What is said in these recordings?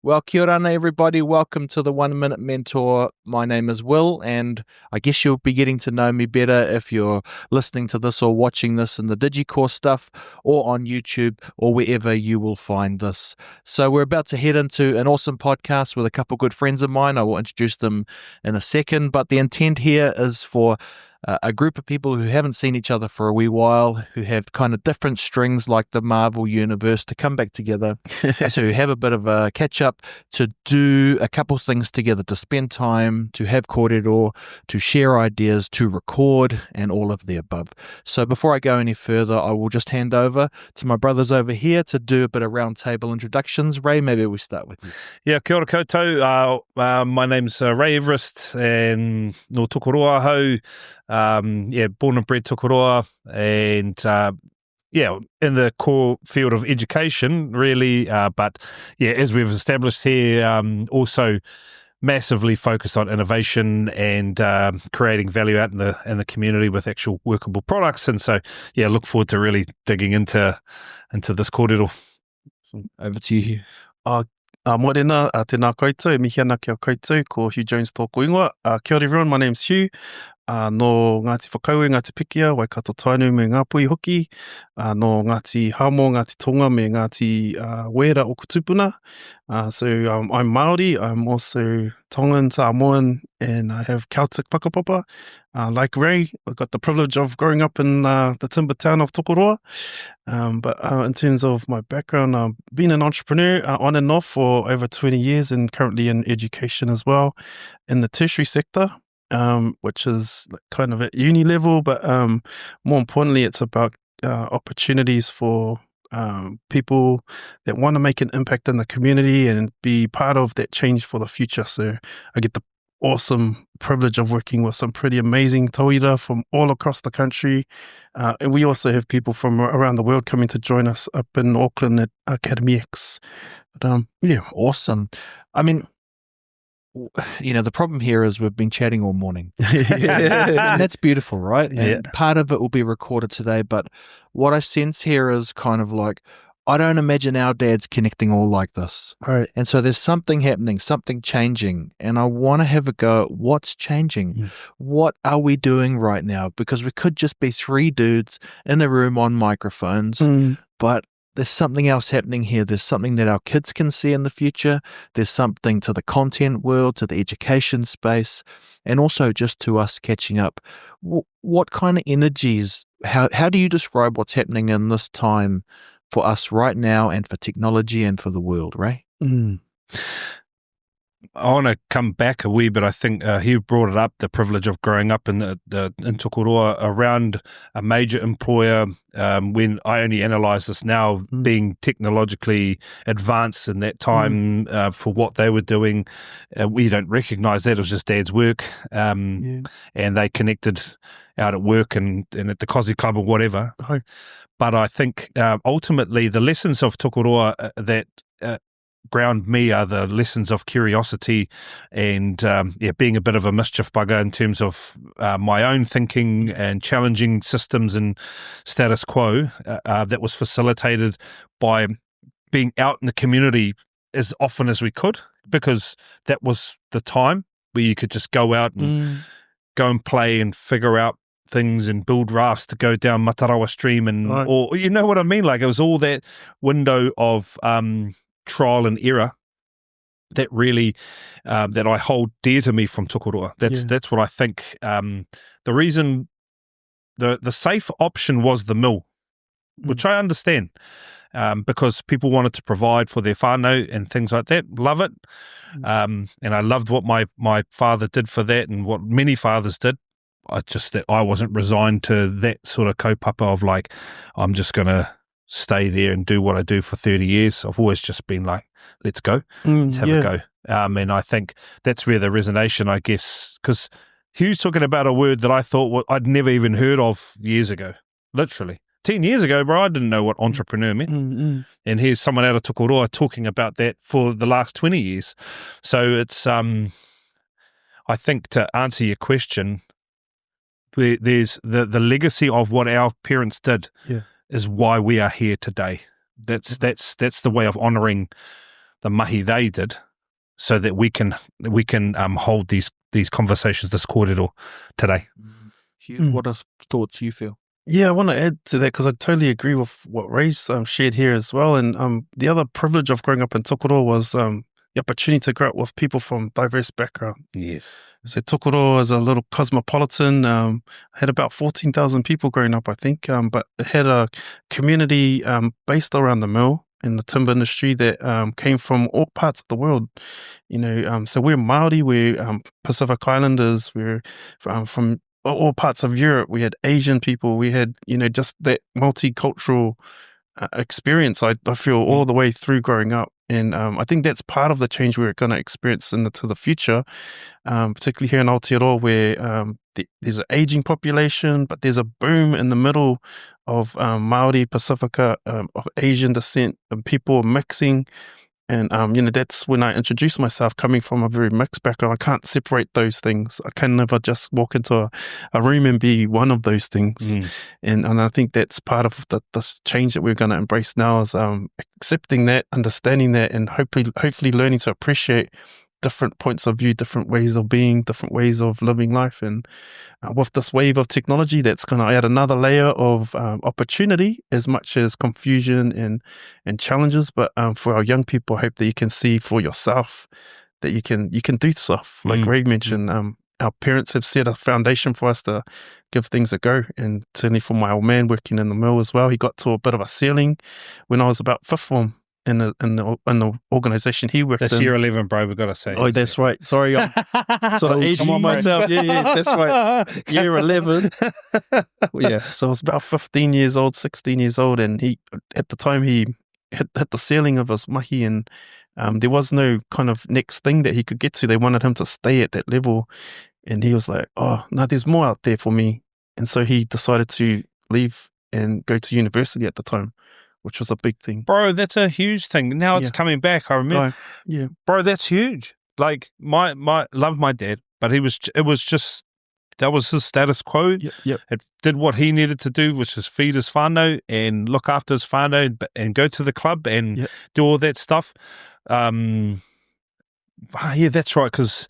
Well, kia ora everybody. Welcome to the 1 Minute Mentor. My name is Will, and I guess you'll be getting to know me better if you're listening to this or watching this in the DigiCourse stuff or on YouTube or wherever you will find this. So we're about to head into an awesome podcast with a couple good friends of mine. I will introduce them in a second, but the intent here is for a group of people who haven't seen each other for a wee while, who have kind of different strings like the Marvel universe, to come back together, to have a bit of a catch up, to do a couple things together, to spend time, to have kōrero, to share ideas, to record, and all of the above. So before I go any further, I will just hand over to my brothers over here to do a bit of roundtable introductions. Ray, maybe we start with you. Yeah, kia ora koutou. My name's Ray Everest, and no Tokoroa Huw. Born and bred Tokoroa, and in the core field of education, really. But as we've established here, also massively focused on innovation and creating value out in the community with actual workable products. And so, look forward to really digging into this kōrero. Over to you. Morena, tēnā koutou, mihi ana kia koutou, ko Huw Jones tōku ingoa. Kia ora everyone, my name's Huw. No Ngāti Whakaue, Ngāti Pikia, Waikato Tainu me Ngāpui hoki, no Ngāti Hamo, Ngāti Tonga me Ngāti Wera o Kutupuna. So I'm Māori, I'm also Tongan, Samoan, and I have Celtic whakapapa. Like Ray, I've got the privilege of growing up in the timber town of Tokoroa. But in terms of my background, I've been an entrepreneur on and off for over 20 years and currently in education as well in the tertiary sector. Which is kind of at uni level, but more importantly, it's about opportunities for people that want to make an impact in the community and be part of that change for the future. So I get the awesome privilege of working with some pretty amazing tauira from all across the country. And we also have people from around the world coming to join us up in Auckland at Academy X. But, Awesome. I mean, the problem here is we've been chatting all morning. And that's beautiful, right? And part of it will be recorded today, but what I sense here is kind of like, I don't imagine our dads connecting all like this. Right. And so there's something happening, something changing, and I want to have a go at what's changing. What are we doing right now? Because we could just be three dudes in a room on microphones, but there's something else happening here. There's something that our kids can see in the future. There's something to the content world, to the education space, and also just to us catching up. What kind of energies, how do you describe what's happening in this time for us right now and for technology and for the world, Ray? I want to come back a wee bit. I think Huw brought it up, the privilege of growing up in Tokoroa around a major employer, when I only analyse this now, being technologically advanced in that time for what they were doing. We don't recognise that. It was just Dad's work, and they connected out at work and at the Cozy Club or whatever. But I think ultimately the lessons of Tokoroa that ground me are the lessons of curiosity and being a bit of a mischief bugger in terms of my own thinking and challenging systems and status quo that was facilitated by being out in the community as often as we could, because that was the time where you could just go out and go and play and figure out things and build rafts to go down Matarawa Stream and or you know what I mean? Like it was all that window of trial and error that really that I hold dear to me from Tokoroa. That's what I think. The reason the safe option was the mill, which I understand, because people wanted to provide for their whānau and things like that. Love it, and I loved what my father did for that and what many fathers did. I wasn't resigned to that sort of kaupapa of like, I'm just going to stay there and do what I do for 30 years. I've always just been like, let's go, let's have a go. And I think that's where the resonation, I guess, because Huw's talking about a word that I thought I'd never even heard of years ago, literally. 10 years ago, bro, I didn't know what entrepreneur meant. And here's someone out of Tokoroa talking about that for the last 20 years. So it's, I think to answer your question, there's the legacy of what our parents did is why we are here today. That's the way of honouring the mahi they did, so that we can hold these conversations, this kōrero today. Huw, what are thoughts you feel? Yeah, I want to add to that because I totally agree with what Ray's shared here as well. And the other privilege of growing up in Tokoroa was the opportunity to grow up with people from diverse backgrounds. Yes. So Tokoroa is a little cosmopolitan, had about 14,000 people growing up, I think, but it had a community based around the mill in the timber industry that came from all parts of the world. So we're Māori, we're Pacific Islanders, we're from all parts of Europe. We had Asian people, we had, just that multicultural experience, I feel, all the way through growing up. And I think that's part of the change we're going to experience into the future, particularly here in Aotearoa, where there's an aging population, but there's a boom in the middle of Māori, Pacifica, of Asian descent, and people mixing. And, that's when I introduced myself, coming from a very mixed background. I can't separate those things. I can never just walk into a room and be one of those things. And I think that's part of this change that we're going to embrace now, is accepting that, understanding that, and hopefully learning to appreciate different points of view, different ways of being, different ways of living life. And with this wave of technology, that's going to add another layer of opportunity as much as confusion and challenges. But for our young people, I hope that you can see for yourself that you can do stuff. Like Ray mentioned, our parents have set a foundation for us to give things a go. And certainly for my old man working in the mill as well, he got to a bit of a ceiling when I was about fifth form. In the organisation he worked in. That's year 11, bro, we've got to say. Oh, that's right. Sorry, I'm sort of aging on myself. Yeah, that's right. Year 11. Yeah, so I was about 15 years old, 16 years old, and he, at the time, he hit the ceiling of his mahi, and there was no kind of next thing that he could get to. They wanted him to stay at that level, and he was like, oh, no, there's more out there for me. And so he decided to leave and go to university at the time, which was a big thing. Bro, that's a huge thing. Now it's coming back. I remember. Yeah. Bro, that's huge. Like, love my dad, but that was his status quo. Yep. It did what he needed to do, which is feed his whānau and look after his whānau and go to the club and do all that stuff. Yeah, that's right. Because,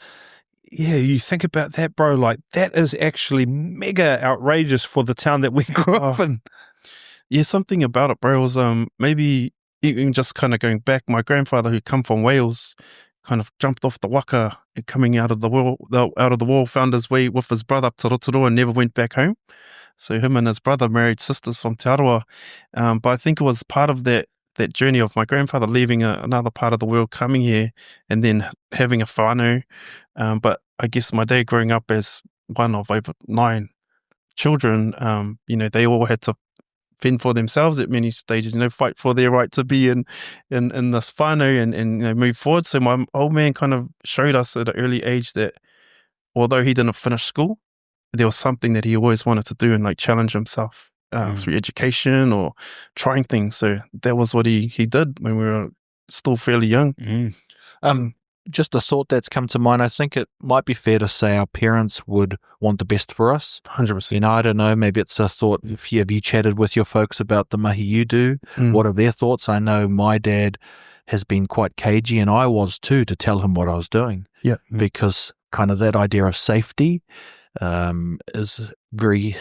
you think about that, bro, like, that is actually mega outrageous for the town that we grew up in. Yeah, something about it, bro, was maybe even just kind of going back, my grandfather, who come from Wales, kind of jumped off the waka and coming out of the wall, found his way with his brother up to Rotorua and never went back home. So him and his brother married sisters from Te Aroa. But I think it was part of that journey of my grandfather leaving another part of the world, coming here and then having a whānau. But I guess my dad growing up as one of over 9 children, they all had to fend for themselves at many stages, fight for their right to be in this whānau and move forward. So my old man kind of showed us at an early age that although he didn't finish school, there was something that he always wanted to do and challenge himself through education or trying things. So that was what he did when we were still fairly young. Just a thought that's come to mind. I think it might be fair to say our parents would want the best for us. 100%. I don't know, maybe it's a thought. Have you chatted with your folks about the mahi you do? What are their thoughts? I know my dad has been quite cagey, and I was too, to tell him what I was doing. Yeah. Because kind of that idea of safety is very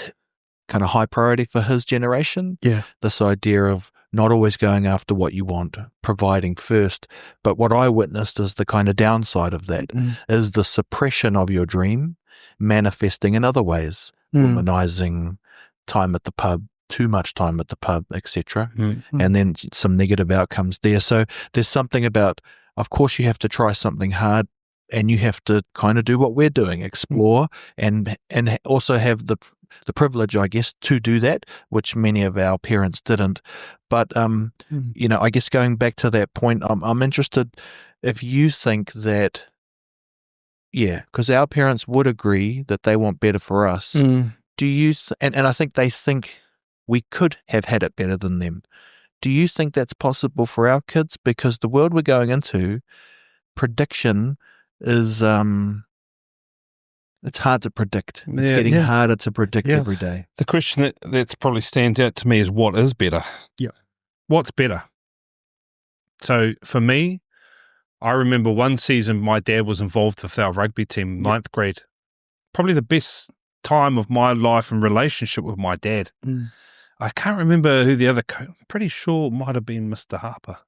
kind of high priority for his generation. Yeah. This idea of not always going after what you want, providing first. But what I witnessed is the kind of downside of that is the suppression of your dream manifesting in other ways, womanizing, time at the pub, too much time at the pub, etc. And then some negative outcomes there. So there's something about, of course, you have to try something hard, and you have to kind of do what we're doing, explore, and also have the privilege, I guess, to do that, which many of our parents didn't. But, I guess going back to that point, I'm interested if you think that, because our parents would agree that they want better for us. Do you, and I think they think we could have had it better than them. Do you think that's possible for our kids? Because the world we're going into, prediction is, it's hard to predict. It's getting harder to predict every day. The question that probably stands out to me is, what is better? Yeah. What's better? So for me, I remember one season my dad was involved with our rugby team, ninth grade. Probably the best time of my life and relationship with my dad. I can't remember who the other I'm pretty sure it might have been Mr. Harper.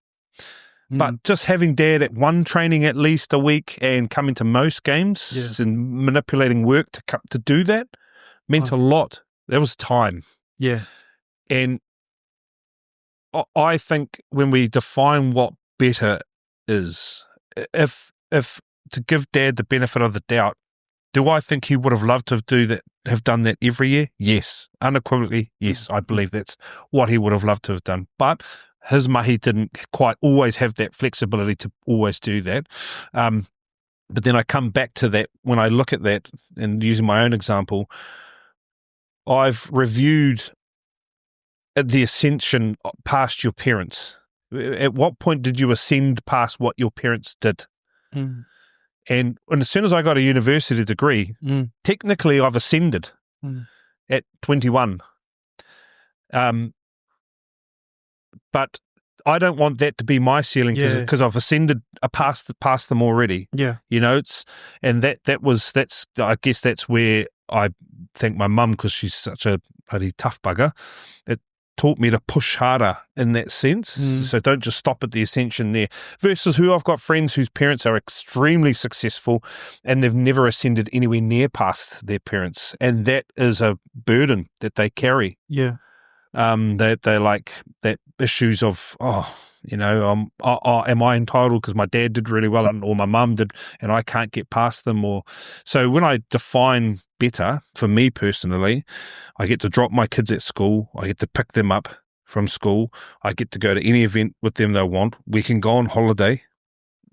But just having dad at one training at least a week and coming to most games and manipulating work to do that meant a lot. That was time. Yeah. And I think when we define what better is, if to give dad the benefit of the doubt, do I think he would have loved to have done that every year? Yes. Unequivocally, yes. I believe that's what he would have loved to have done. But his mahi didn't quite always have that flexibility to always do that. But then I come back to that, when I look at that and using my own example, I've reviewed the ascension past your parents. At what point did you ascend past what your parents did? And as soon as I got a university degree, technically I've ascended at 21. But I don't want that to be my ceiling because I've ascended past them already. Yeah. You know, I guess that's where I thank my mum, because she's such a bloody tough bugger. It taught me to push harder in that sense. So don't just stop at the ascension there. Versus who I've got friends whose parents are extremely successful and they've never ascended anywhere near past their parents. And that is a burden that they carry. Yeah. They like that issues of, am I entitled because my dad did really well or my mum did and I can't get past them? So when I define better, for me personally, I get to drop my kids at school, I get to pick them up from school, I get to go to any event with them they want, we can go on holiday,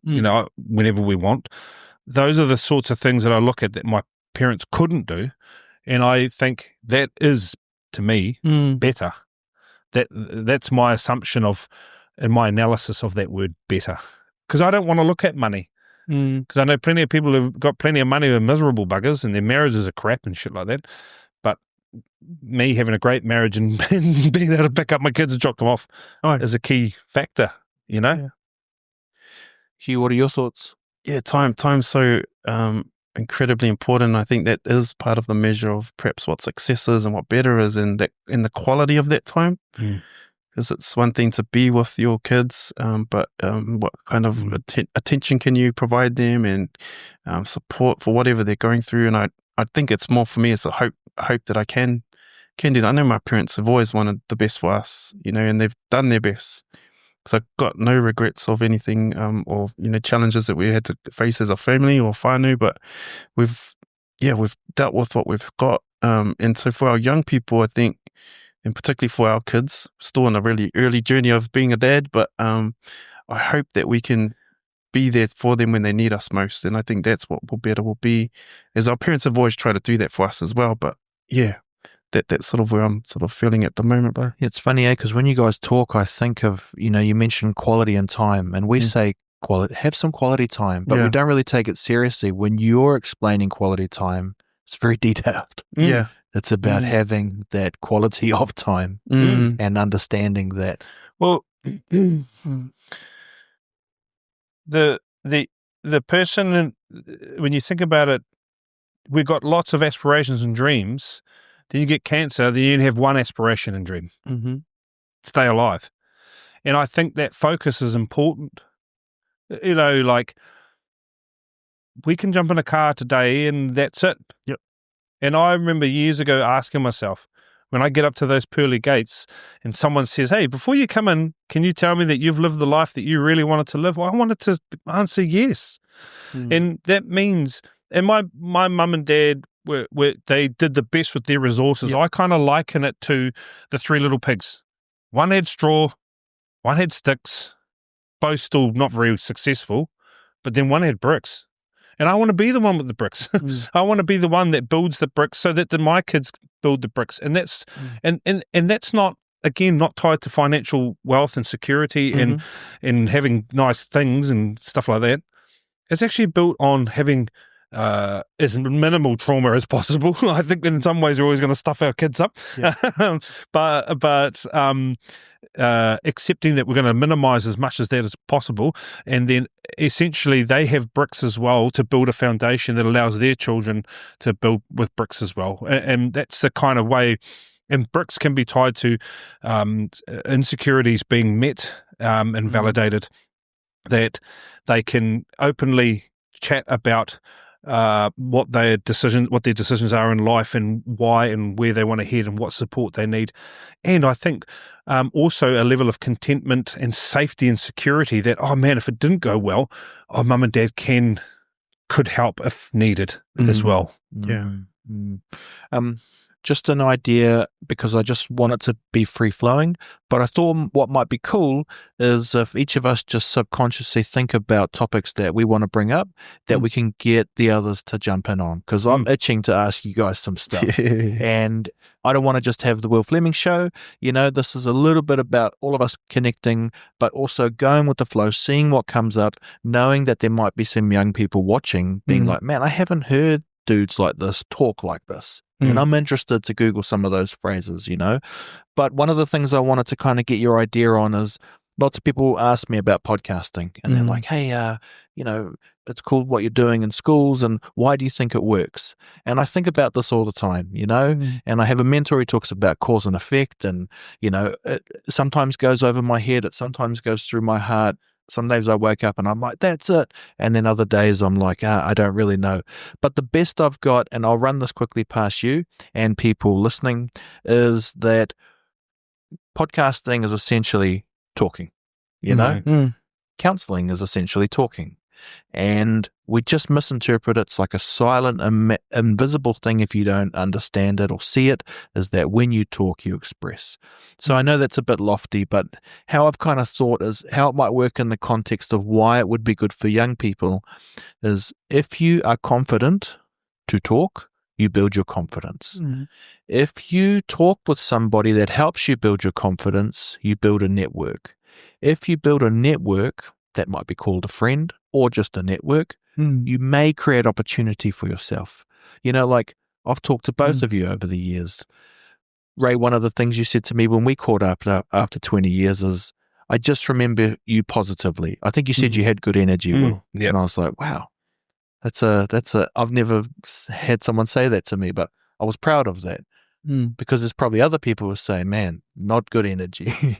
whenever we want. Those are the sorts of things that I look at that my parents couldn't do, and I think that is, to me, better. That's my assumption of, and my analysis of that word better. Because I don't want to look at money. Because I know plenty of people who've got plenty of money who are miserable buggers and their marriages are crap and shit like that. But me having a great marriage and being able to pick up my kids and drop them off is a key factor, you know? Yeah. Huw, what are your thoughts? Yeah, time's so incredibly important. I think that is part of the measure of perhaps what success is and what better is, and the quality of that time. Because it's one thing to be with your kids, but what kind of attention can you provide them, and support for whatever they're going through. And I think it's more for me, it's a hope that I can do that. I know my parents have always wanted the best for us, and they've done their best. So I've got no regrets of anything, or challenges that we had to face as a family or whānau, but we've dealt with what we've got. And so for our young people, I think, and particularly for our kids, still in a really early journey of being a dad, but I hope that we can be there for them when they need us most. And I think that's what will be, as our parents have always tried to do that for us as well. But yeah, that's sort of where I'm sort of feeling at the moment. But it's funny, because when you guys talk, I think of, you mentioned quality and time, and we say have some quality time, but we don't really take it seriously. When you're explaining quality time, it's very detailed. Yeah. It's about having that quality of time and understanding that. Well, the person, when you think about it, we've got lots of aspirations and dreams. Then you get cancer, then you have one aspiration and dream. Stay alive. And I think that focus is important. Like, we can jump in a car today and that's it. Yep. And I remember years ago asking myself, when I get up to those pearly gates and someone says, hey, before you come in, can you tell me that you've lived the life that you really wanted to live? Well, I wanted to answer yes. And that means, and my mum and dad, they did the best with their resources. Yep. I kind of liken it to the Three Little Pigs. One had straw, one had sticks, both still not very successful, but then one had bricks. And I want to be the one with the bricks. I want to be the one that builds the bricks so that my kids build the bricks. And that's and that's not, again, not tied to financial wealth and security and having nice things and stuff like that. It's actually built on having as minimal trauma as possible. I think in some ways we're always going to stuff our kids up, but accepting that we're going to minimize as much as that as possible, and then essentially they have bricks as well to build a foundation that allows their children to build with bricks as well, and that's the kind of way. And bricks can be tied to insecurities being met and validated, that they can openly chat about what their decisions are in life and why and where they want to head and what support they need. And I think also a level of contentment and safety and security that, oh man, if it didn't go well, mum and dad could help if needed as well. Yeah. Just an idea, because I just want it to be free-flowing, but I thought what might be cool is if each of us just subconsciously think about topics that we want to bring up that we can get the others to jump in on, because I'm itching to ask you guys some stuff. And I don't want to just have the Will Fleming show. This is a little bit about all of us connecting, but also going with the flow, seeing what comes up, knowing that there might be some young people watching being like, man, I haven't heard dudes like this talk like this. And I'm interested to Google some of those phrases, But one of the things I wanted to kind of get your idea on is lots of people ask me about podcasting and they're like, hey, it's cool what you're doing in schools and why do you think it works? And I think about this all the time, and I have a mentor who talks about cause and effect, and, it sometimes goes over my head. It sometimes goes through my heart. Some days I wake up and I'm like, that's it. And then other days I'm like, I don't really know. But the best I've got, and I'll run this quickly past you and people listening, is that podcasting is essentially talking, Counseling is essentially talking. And we just misinterpret it. It's like a silent, invisible thing if you don't understand it or see it, is that when you talk, you express. So I know that's a bit lofty, but how I've kind of thought is how it might work in the context of why it would be good for young people is if you are confident to talk, you build your confidence. If you talk with somebody that helps you build your confidence, you build a network. If you build a network, that might be called a friend or just a network, you may create opportunity for yourself. Like I've talked to both of you over the years. Ray, one of the things you said to me when we caught up after 20 years is, I just remember you positively. I think you said you had good energy, Will. Yep. And I was like, wow, I've never had someone say that to me, but I was proud of that. Because there's probably other people who say, man, not good energy,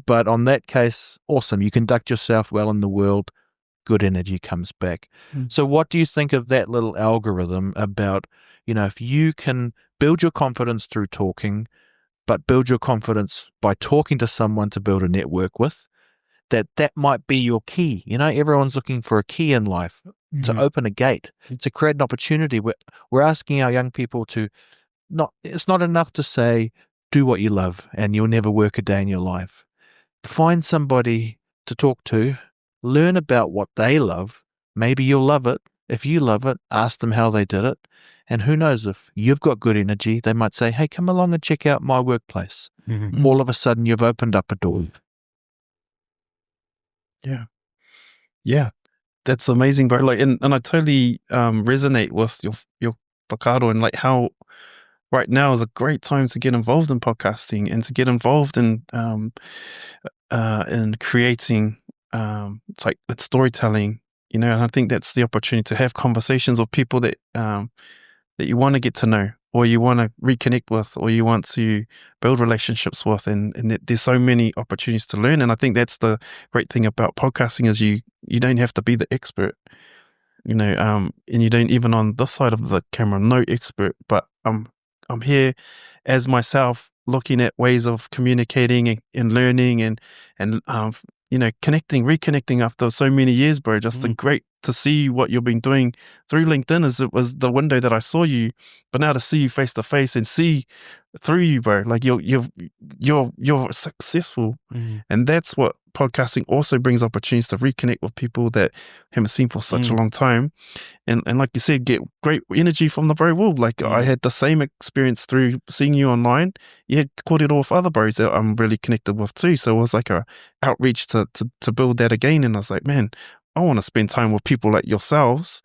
but on that case, awesome. You conduct yourself well in the world, good energy comes back. So what do you think of that little algorithm about, if you can build your confidence through talking, but build your confidence by talking to someone to build a network with, that might be your key. Everyone's looking for a key in life to open a gate, to create an opportunity. We're asking our young people to it's not enough to say, do what you love and you'll never work a day in your life. Find somebody to talk to, learn about what they love. Maybe you'll love it. If you love it, ask them how they did it. And who knows, if you've got good energy, they might say, hey, come along and check out my workplace. All of a sudden you've opened up a door. Yeah. That's amazing, bro. Like, and I totally resonate with your whakaaro, and like how right now is a great time to get involved in podcasting and to get involved in creating it's like it's storytelling. And I think that's the opportunity to have conversations with people that that you want to get to know, or you want to reconnect with, or you want to build relationships with, and there's so many opportunities to learn. And I think that's the great thing about podcasting is you don't have to be the expert, and you don't even on this side of the camera, no expert, but I'm here as myself, looking at ways of communicating and learning and reconnecting after so many years, bro. Just great to see what you've been doing through LinkedIn, as it was the window that I saw you, but now to see you face to face and see through you, bro, like you're successful. And that's what podcasting also brings, opportunities to reconnect with people that haven't seen for such a long time. And like you said, get great energy from the bro Will. Like I had the same experience through seeing you online. You had kōrero with other bros that I'm really connected with too. So it was like a outreach to build that again. And I was like, man, I want to spend time with people like yourselves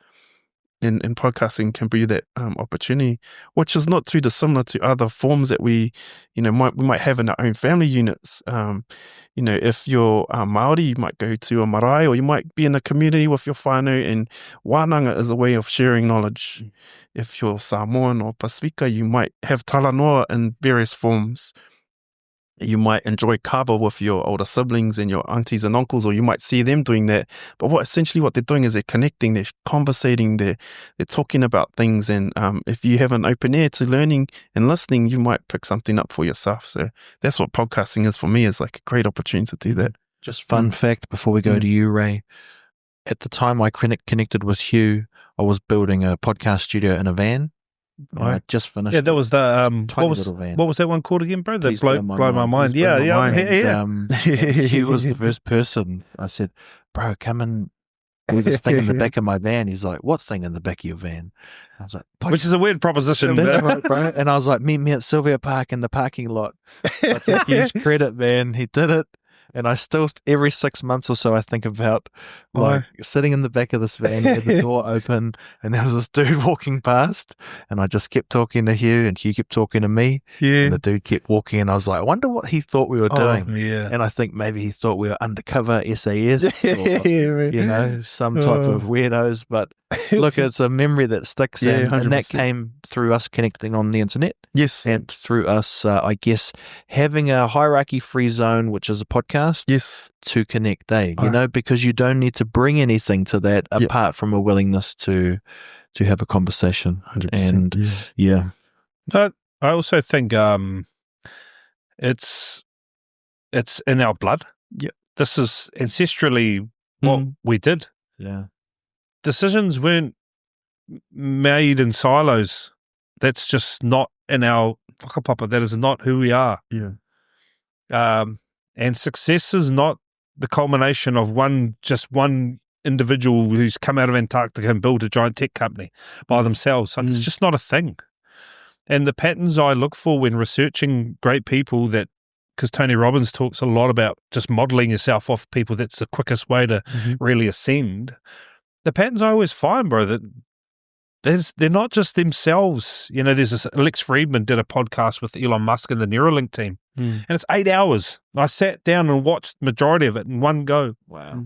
and podcasting can be that opportunity, which is not too dissimilar to other forms that we might have in our own family units. If you're Māori, you might go to a marae, or you might be in a community with your whānau, and wānanga is a way of sharing knowledge. If you're Samoan or Pasifika, you might have talanoa in various forms. You might enjoy kava with your older siblings and your aunties and uncles, or you might see them doing that. But essentially what they're doing is they're connecting, they're conversating, they're talking about things. And if you have an open ear to learning and listening, you might pick something up for yourself. So that's what podcasting is for me, is like a great opportunity to do that. Just fun fact before we go to you, Ray. At the time I connected with Huw, I was building a podcast studio in a van. I just finished. Yeah, that was the what was that one called again, bro? That blow my mind. Yeah. He was the first person. I said, "Bro, come and do this thing in the back of my van." He's like, "What thing in the back of your van?" I was like, "Which is a weird proposition." That's right, bro. And I was like, "Meet me at Sylvia Park in the parking lot." That's a huge credit, man. He did it. And I still, every 6 months or so, I think about like sitting in the back of this van with the door open, and there was this dude walking past, and I just kept talking to Huw, and Huw kept talking to me, and the dude kept walking, and I was like, I wonder what he thought we were doing. And I think maybe he thought we were undercover SAS or, some type of weirdos. But look, it's a memory that sticks, and that came through us connecting on the internet. Yes. And through us, I guess, having a hierarchy-free zone, which is a podcast, to connect, because you don't need to bring anything to that apart from a willingness to have a conversation. 100%. And But I also think it's in our blood. Yeah. This is ancestrally what we did. Yeah. Decisions weren't made in silos. That's just not in our whakapapa. That is not who we are. Yeah. And success is not the culmination of one individual who's come out of Antarctica and built a giant tech company by themselves. So it's just not a thing. And the patterns I look for when researching great people, because Tony Robbins talks a lot about just modeling yourself off people, that's the quickest way to really ascend. The patterns I always find, bro, that they're not just themselves. There's this, Lex Friedman did a podcast with Elon Musk and the Neuralink team, and it's 8 hours. I sat down and watched majority of it in one go. Wow.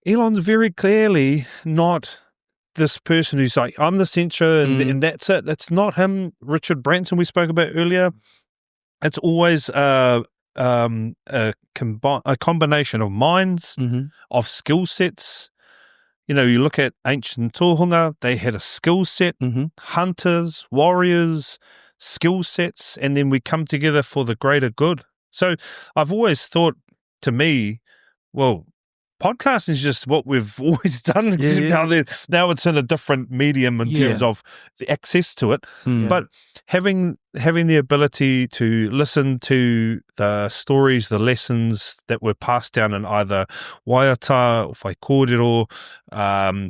Elon's very clearly not this person who's like, I'm the censor and that's it. That's not him. Richard Branson we spoke about earlier. It's always a combination of minds, of skill sets. You look at ancient tohunga, they had a skill set, hunters, warriors, skill sets, and then we come together for the greater good. So I've always thought, to me, well, podcasting is just what we've always done. Now it's in a different medium in terms of the access to it. But having the ability to listen to the stories, the lessons that were passed down in either waiata or whai kōrero,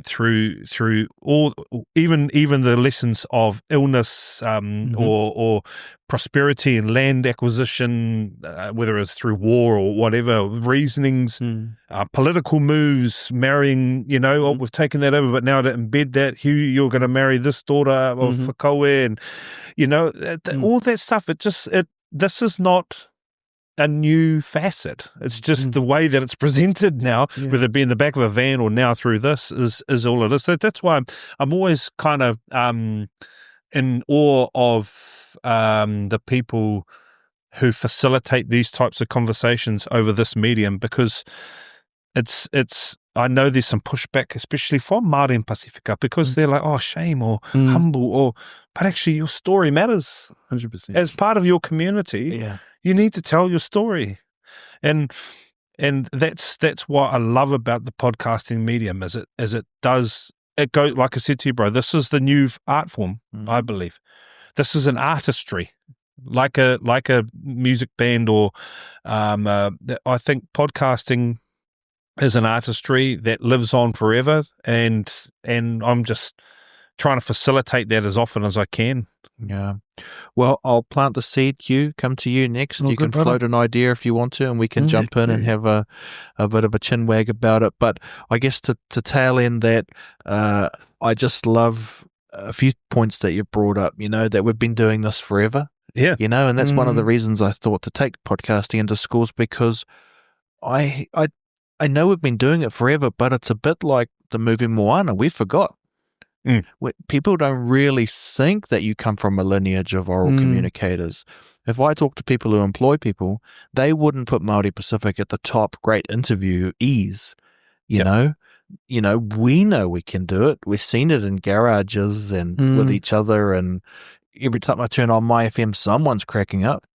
through all, even the lessons of illness, or prosperity and land acquisition, whether it's through war or whatever, reasonings, political moves, marrying, we've taken that over, but now to embed that, Huw, you're going to marry this daughter of whakaue, and, all that stuff, this is not a new facet. It's just the way that it's presented now, whether it be in the back of a van or now through this, is all it is. So that's why I'm always kind of in awe of the people who facilitate these types of conversations over this medium, because it's I know there's some pushback, especially from Māori and Pasifika, because they're like, oh, shame or humble, but actually your story matters. 100%. As part of your community, you need to tell your story. And that's what I love about the podcasting medium, is it goes, like I said to you, bro, this is the new art form, I believe. This is an artistry. Like a music band, or I think podcasting is an artistry that lives on forever, and I'm just trying to facilitate that as often as I can. Yeah. Well, I'll plant the seed. Come to you next. You can float an idea if you want to, and we can jump in and have a bit of a chin wag about it. But I guess to tail end that, I just love a few points that you brought up, that we've been doing this forever, Yeah. and that's one of the reasons I thought to take podcasting into schools, because I know we've been doing it forever, but it's a bit like the movie Moana. We forgot. People don't really think that you come from a lineage of oral communicators. If I talk to people who employ people, they wouldn't put Māori Pacific at the top great interviewees, you know. We know we can do it. We've seen it in garages and with each other, and every time I turn on my FM, someone's cracking up,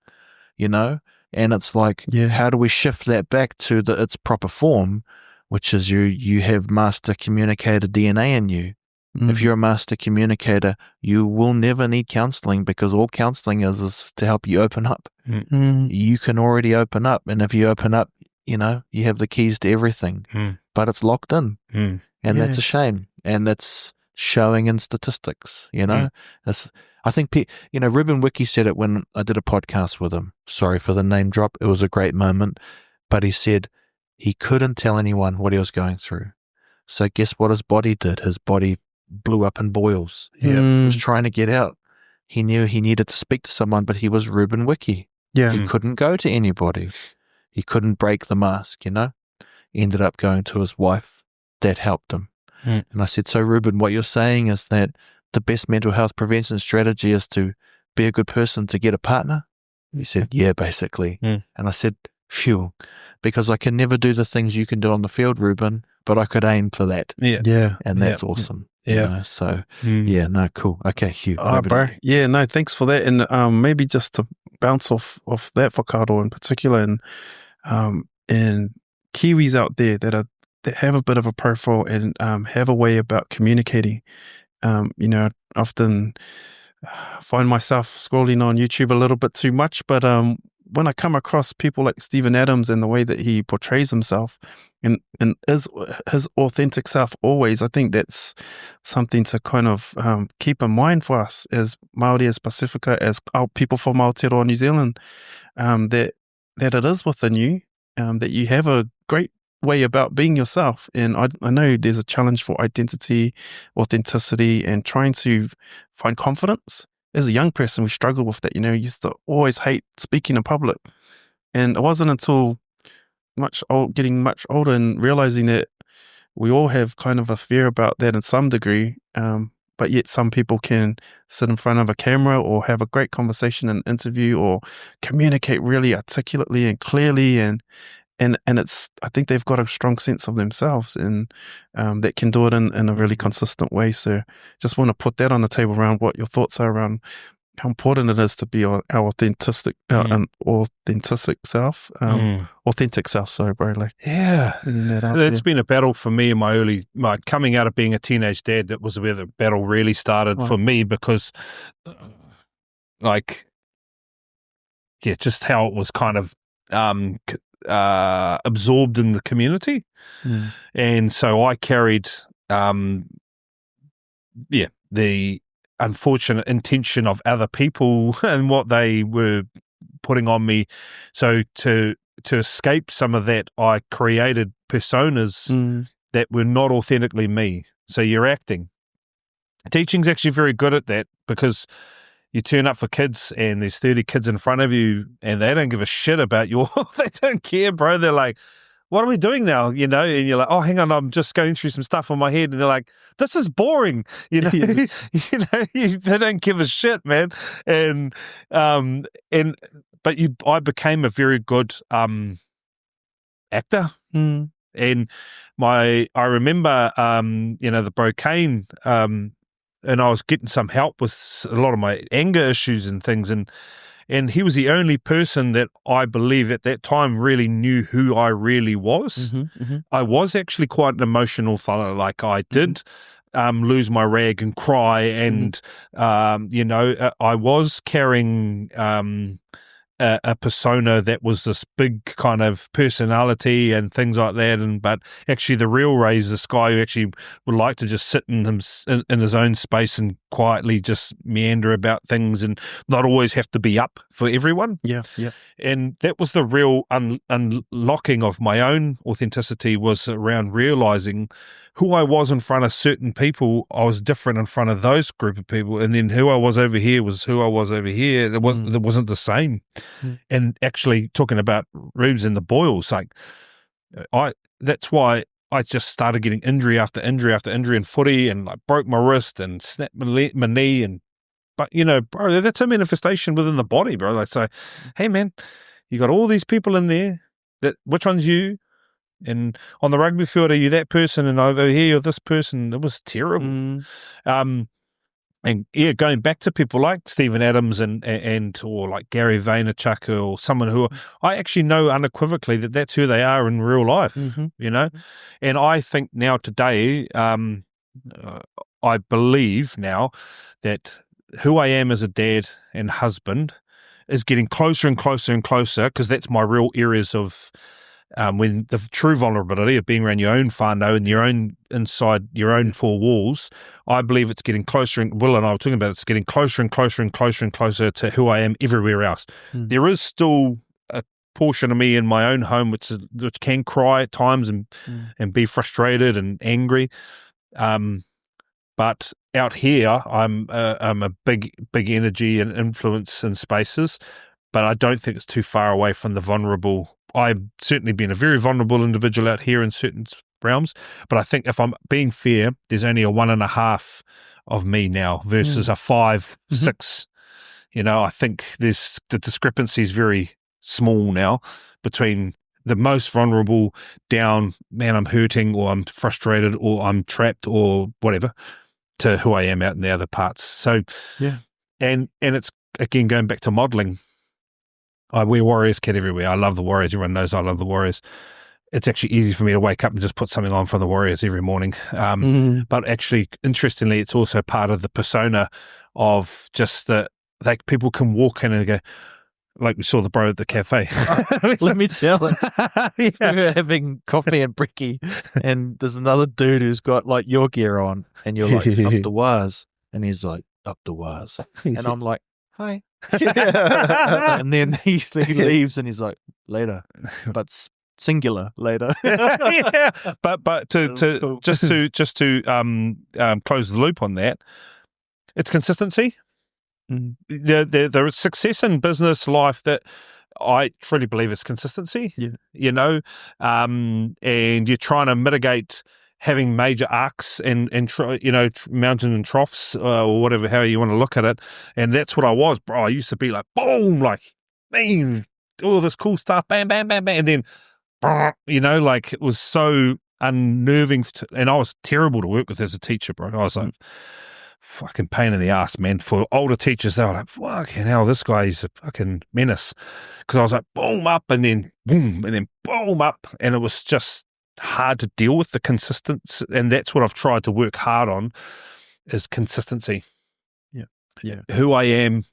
and it's like, how do we shift that back to its proper form, which is you have master communicator DNA in you. If you're a master communicator, you will never need counseling, because all counseling is to help you open up. You can already open up, and if you open up, you have the keys to everything, but it's locked in, and that's a shame, and that's showing in statistics. I think Ruben Wiki said it when I did a podcast with him. Sorry for the name drop; it was a great moment, but he said he couldn't tell anyone what he was going through. So guess what his body did? His body blew up in boils. He was trying to get out. He knew he needed to speak to someone, but he was Ruben Wiki. He couldn't go to anybody. He couldn't break the mask, Ended up going to his wife. That helped him. And I said, so Ruben, what you're saying is that the best mental health prevention strategy is to be a good person to get a partner? He said, yeah, basically. And I said, phew, because I can never do the things you can do on the field, Ruben, but I could aim for that. And that's awesome. So no, cool. Okay, Huw. All right, bro. Yeah, no, thanks for that. And maybe just to bounce off that whakaaro in particular, and Kiwis out there that have a bit of a profile and have a way about communicating. I often find myself scrolling on YouTube a little bit too much, but when I come across people like Stephen Adams and the way that he portrays himself and is his authentic self always, I think that's something to kind of keep in mind for us as Māori, as Pacifica, as our people from Aotearoa, New Zealand, that it is within you, that you have a great way about being yourself. And I know there's a challenge for identity, authenticity, and trying to find confidence. As a young person, we struggle with that. Used to always hate speaking in public. And it wasn't until getting much older and realizing that we all have kind of a fear about that in some degree, but yet some people can sit in front of a camera or have a great conversation in an interview or communicate really articulately and clearly, and it's, I think they've got a strong sense of themselves, and that can do it in a really consistent way. So just want to put that on the table around what your thoughts are around how important it is to be our authentic self. Authentic self, sorry, bro. That's been a battle for me in my coming out of being a teenage dad. That was where the battle really started for me, because just how it was kind of absorbed in the community. And so I carried the unfortunate intention of other people and what they were putting on me. So to escape some of that, I created personas that were not authentically me. So you're acting. Teaching's actually very good at that, because you turn up for kids and there's 30 kids in front of you and they don't give a shit about they don't care, bro. They're like, what are we doing now? And you're like, oh, hang on, I'm just going through some stuff on my head. And they're like, this is boring. They don't give a shit, man. I became a very good actor. And I remember, the Brocane, and I was getting some help with a lot of my anger issues and things. And he was the only person that I believe at that time really knew who I really was. I was actually quite an emotional fellow. Like, I did lose my rag and cry, and I was carrying a persona that was this big kind of personality and things like that. But actually, the real Ray is this guy who actually would like to just sit in his own space and quietly just meander about things and not always have to be up for everyone. Yeah. And that was the real unlocking of my own authenticity, was around realizing who I was in front of certain people. I was different in front of those group of people. And then who I was over here was who I was over here. It wasn't the same. And actually talking about rubes and the boils, like that's why I just started getting injury after injury after injury in footy, and I broke my wrist and snapped my knee. But bro, that's a manifestation within the body, bro. They say, hey man, you got all these people in there. Which one's you? And on the rugby field, are you that person? And over here, you're this person. It was terrible. And yeah, going back to people like Stephen Adams and or like Gary Vaynerchuk or someone who I actually know unequivocally that that's who they are in real life, And I think now today, I believe now that who I am as a dad and husband is getting closer and closer and closer, because that's my real areas of when the true vulnerability of being around your own whānau and your own inside your own four walls. I believe it's getting closer, and Will and I were talking about it's getting closer and closer and closer and closer to who I am everywhere else. There is still a portion of me in my own home which can cry at times and be frustrated and angry. But out here, I'm a big energy and influence in spaces, but I don't think it's too far away from the vulnerable. I've certainly been a very vulnerable individual out here in certain realms, but I think if I'm being fair, there's only a 1.5 of me now versus a 5, 6. I think the discrepancy is very small now between the most vulnerable down, man, I'm hurting or I'm frustrated or I'm trapped or whatever, to who I am out in the other parts. So, and it's, again, going back to modeling. I wear Warriors kit everywhere. I love the Warriors. Everyone knows I love the Warriors. It's actually easy for me to wake up and just put something on for the Warriors every morning. But actually, interestingly, it's also part of the persona of just that people can walk in and go, like we saw the bro at the cafe. Let me tell it. We were having coffee and brekkie, and there's another dude who's got like your gear on, and you're like, up the wires. And he's like, up the wires. And I'm like, hi. And then he leaves and he's like, later, but singular later. But to cool. just to close the loop on that, it's consistency. The success in business life that I truly believe is consistency. And you're trying to mitigate having major arcs and mountain and troughs or whatever, how you want to look at it. And that's what I was, bro. I used to be like, boom, like, man, all this cool stuff, bam, bam, bam, bam. And then, like, it was so unnerving. And I was terrible to work with as a teacher, bro. I was like, fucking pain in the ass, man. For older teachers, they were like, fucking hell, this guy's a fucking menace. Because I was like, boom, up, and then boom, and then boom, up. And it was just hard to deal with the consistency, and that's what I've tried to work hard on, is consistency. Who I am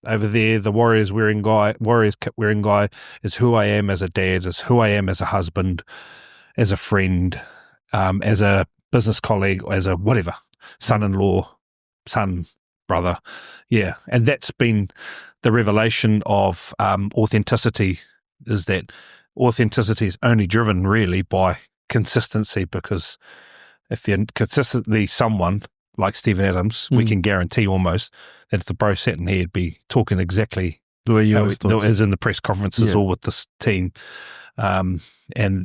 over there, the Warriors kit wearing guy, is who I am as a dad, is who I am as a husband, as a friend, as a business colleague, as a whatever, son-in-law, son, brother. And that's been the revelation of authenticity, is that authenticity is only driven really by consistency, because if you're consistently someone like Stephen Adams, we can guarantee almost that if the bro sat in here, he'd be talking exactly the way you as in the press conferences or with this team. And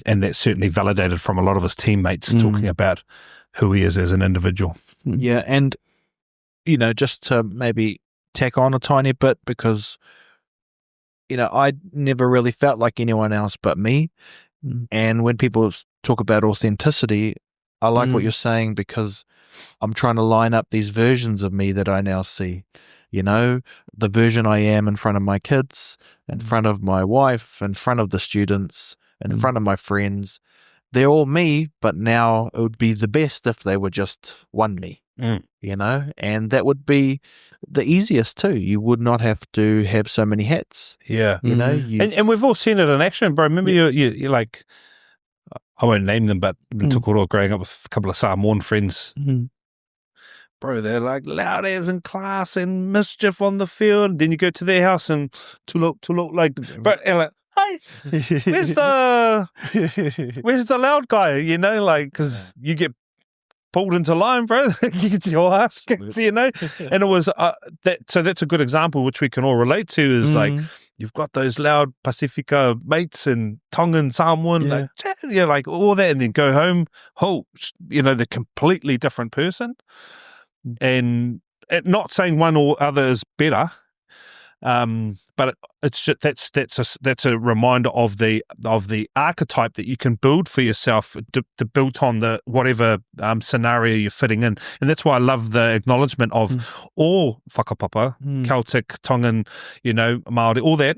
that's certainly validated from a lot of his teammates talking about who he is as an individual. Yeah, and, just to maybe tack on a tiny bit, because I never really felt like anyone else but me. And when people talk about authenticity, I like what you're saying, because I'm trying to line up these versions of me that I now see. The version I am in front of my kids, in front of my wife, in front of the students, in front of my friends. They're all me, but now it would be the best if they were just one me. And that would be the easiest too. You would not have to have so many hats. And we've all seen it in action, bro. Remember you're like, I won't name them, but the Tokoroa growing up with a couple of Samoan friends. bro, they're like loud as in class and mischief on the field. Then you go to their house and to look like, bro, and like, hey, where's the loud guy? You know, like, because you get pulled into line, bro. You get your ass kicked, you know. And it was so that's a good example which we can all relate to. Is like you've got those loud Pacifica mates and Tongan Samoan, like, you know, like all that, and then go home, you know, they're completely different person. And not saying one or other is better, but it's just, that's a reminder of the archetype that you can build for yourself to build on the whatever scenario you're fitting in. And that's why I love the acknowledgement of all whakapapa, Celtic, Tongan, you know, Māori, all that.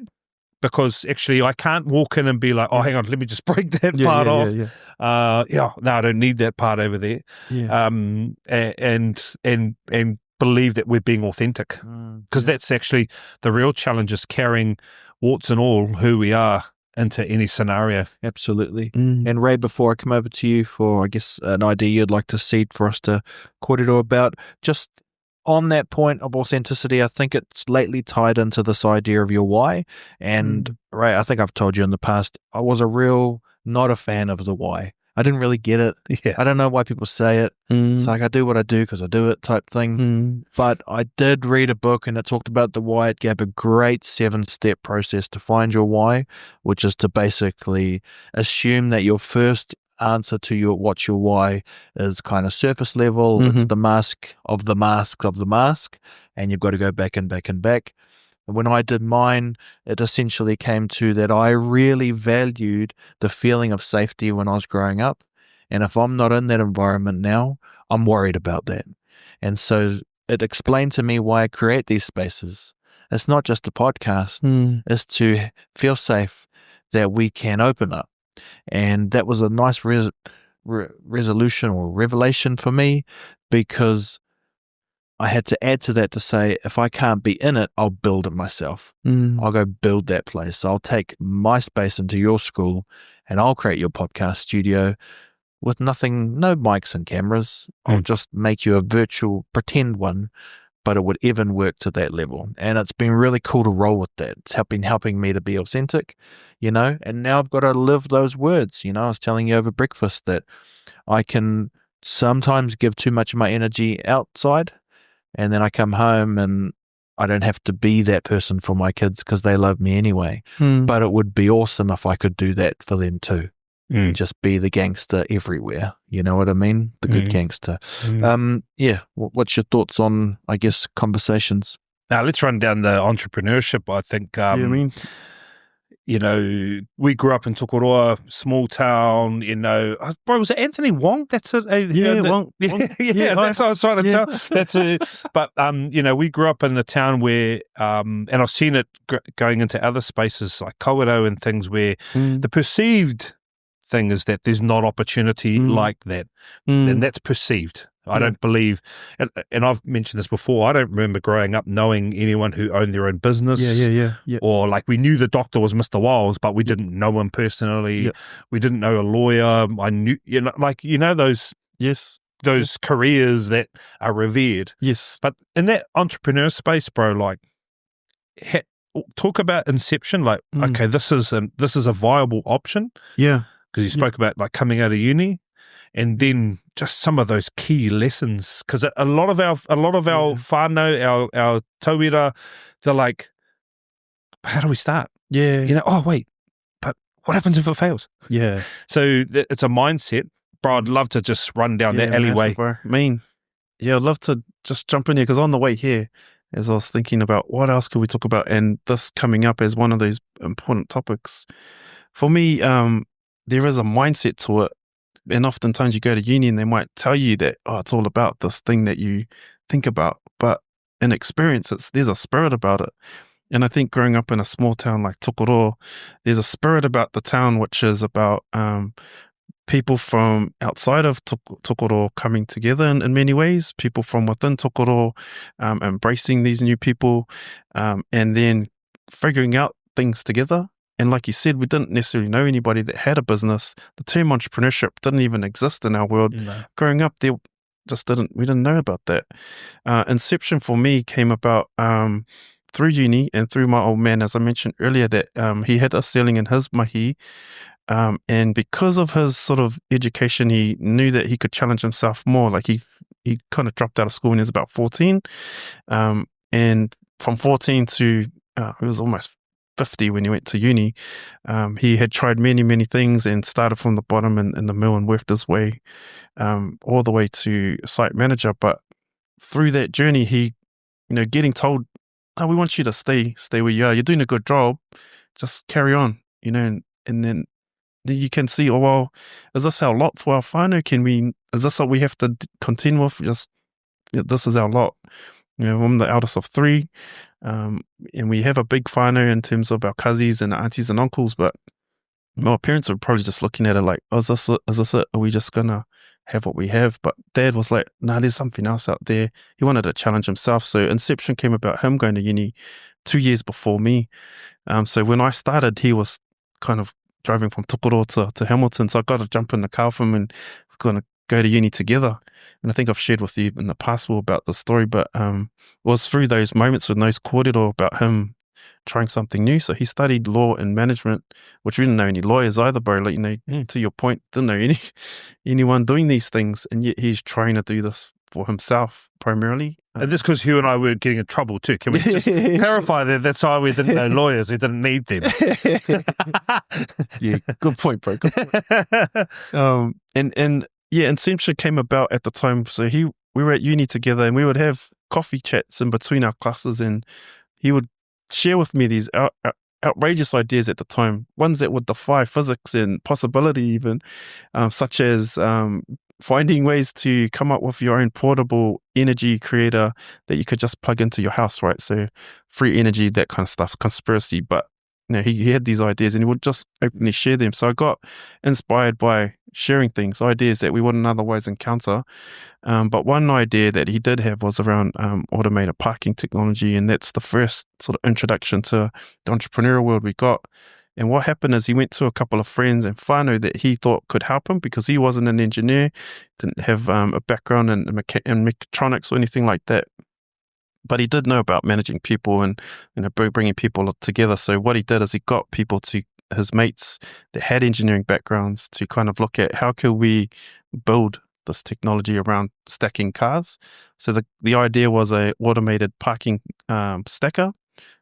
Because actually, I can't walk in and be like, "Oh, hang on, let me just break that part off." No, I don't need that part over there. And believe that we're being authentic, because that's actually the real challenge: is carrying warts and all who we are into any scenario. Absolutely. And Ray, before I come over to you for, I guess, an idea you'd like to seed for us to kōrero about, just on that point of authenticity, I think it's lately tied into this idea of your why. And Ray, I think I've told you in the past, I was not a fan of the why. I didn't really get it. I don't know why people say it. It's like, I do what I do because I do it type thing. But I did read a book and it talked about the why. It gave a great 7-step process to find your why, which is to basically assume that your first answer to what's your why is kind of surface level. It's the mask of the mask of the mask, and you've got to go back and back and back. And when I did mine, it essentially came to that I really valued the feeling of safety when I was growing up. And if I'm not in that environment now, I'm worried about that. And so it explained to me why I create these spaces. It's not just a podcast. It's to feel safe that we can open up. And that was a nice resolution or revelation for me, because I had to add to that to say, if I can't be in it, I'll build it myself. I'll go build that place. I'll take my space into your school and I'll create your podcast studio with no mics and cameras. I'll just make you a virtual pretend one, but it would even work to that level. And it's been really cool to roll with that. It's helping me to be authentic, you know, and now I've got to live those words. You know, I was telling you over breakfast that I can sometimes give too much of my energy outside, and then I come home and I don't have to be that person for my kids because they love me anyway. But it would be awesome if I could do that for them too. Just be the gangster everywhere. You know what I mean? The good gangster. What's your thoughts on, I guess, conversations? Now let's run down the entrepreneurship. I think, you know, we grew up in Tokoroa, small town, you know. Bro, was it Anthony Wong? That's it. Wong. That's what I was trying to tell. That's it. But, you know, we grew up in a town where, and I've seen it going into other spaces like kōrero and things where the perceived thing is that there's not opportunity like that, and that's perceived. I don't believe, and I've mentioned this before, I don't remember growing up knowing anyone who owned their own business. Or like we knew the doctor was Mr. Wiles, but we didn't know him personally. We didn't know a lawyer. I knew, you know, like, you know, those careers that are revered. But in that entrepreneur space, bro, like, talk about inception. Like, okay, this is a viable option. Because you spoke about like coming out of uni, and then just some of those key lessons. Because a lot of our whānau, our tauira, they're like, how do we start? You know, oh wait, but what happens if it fails? So it's a mindset. Bro, I'd love to just run down that alleyway. Massive, I'd love to just jump in here, because on the way here, as I was thinking about what else could we talk about, and this coming up as one of those important topics for me. There is a mindset to it, and oftentimes you go to uni and they might tell you that, oh, it's all about this thing that you think about, but in experience, there's a spirit about it. And I think growing up in a small town like Tokoroa, there's a spirit about the town which is about people from outside of Tokoroa coming together in many ways, people from within Tokoroa embracing these new people, and then figuring out things together. And like you said, we didn't necessarily know anybody that had a business. The term entrepreneurship didn't even exist in our world. Growing up, there we didn't know about that. Inception for me came about through uni and through my old man, as I mentioned earlier, that he had us selling in his mahi. And because of his sort of education, he knew that he could challenge himself more. Like he kind of dropped out of school when he was about 14. And from 14 to, he was almost 50 when he went to uni. He had tried many, many things and started from the bottom in the mill and worked his way all the way to site manager. But through that journey, he, getting told, "Oh, we want you to stay where you are. You're doing a good job. Just carry on," and then you can see, oh, well, is this our lot for our whānau? Is this what we have to contend with? This is our lot. I'm the eldest of three, and we have a big whānau in terms of our cousins and aunties and uncles, but my parents were probably just looking at it like, oh, is this it? Are we just going to have what we have? But Dad was like, nah, there's something else out there. He wanted to challenge himself. So Inception came about him going to uni 2 years before me. So when I started, he was kind of driving from Tokoroa to Hamilton. So I got to jump in the car with him and we're going to go to uni together. And I think I've shared with you in the past about the story, but it was through those moments with those kōrero about him trying something new. So he studied law and management, which we didn't know any lawyers either, bro. Like, to your point, didn't know anyone doing these things. And yet he's trying to do this for himself primarily. And this because Huw and I were getting in trouble too. Can we just clarify that? That's why we didn't know lawyers. We didn't need them. Yeah, good point, bro. Good point. And Inception came about at the time. So we were at uni together and we would have coffee chats in between our classes, and he would share with me these outrageous ideas at the time, ones that would defy physics and possibility even, such as finding ways to come up with your own portable energy creator that you could just plug into your house, right? So free energy, that kind of stuff, conspiracy. But he had these ideas and he would just openly share them. So I got inspired by sharing things, ideas that we wouldn't otherwise encounter. But one idea that he did have was around automated parking technology. And that's the first sort of introduction to the entrepreneurial world we got. And what happened is he went to a couple of friends and whānau that he thought could help him because he wasn't an engineer, didn't have a background in mechatronics or anything like that. But he did know about managing people and bringing people together. So what he did is he got people to his mates that had engineering backgrounds to kind of look at how could we build this technology around stacking cars. So the idea was a automated parking stacker.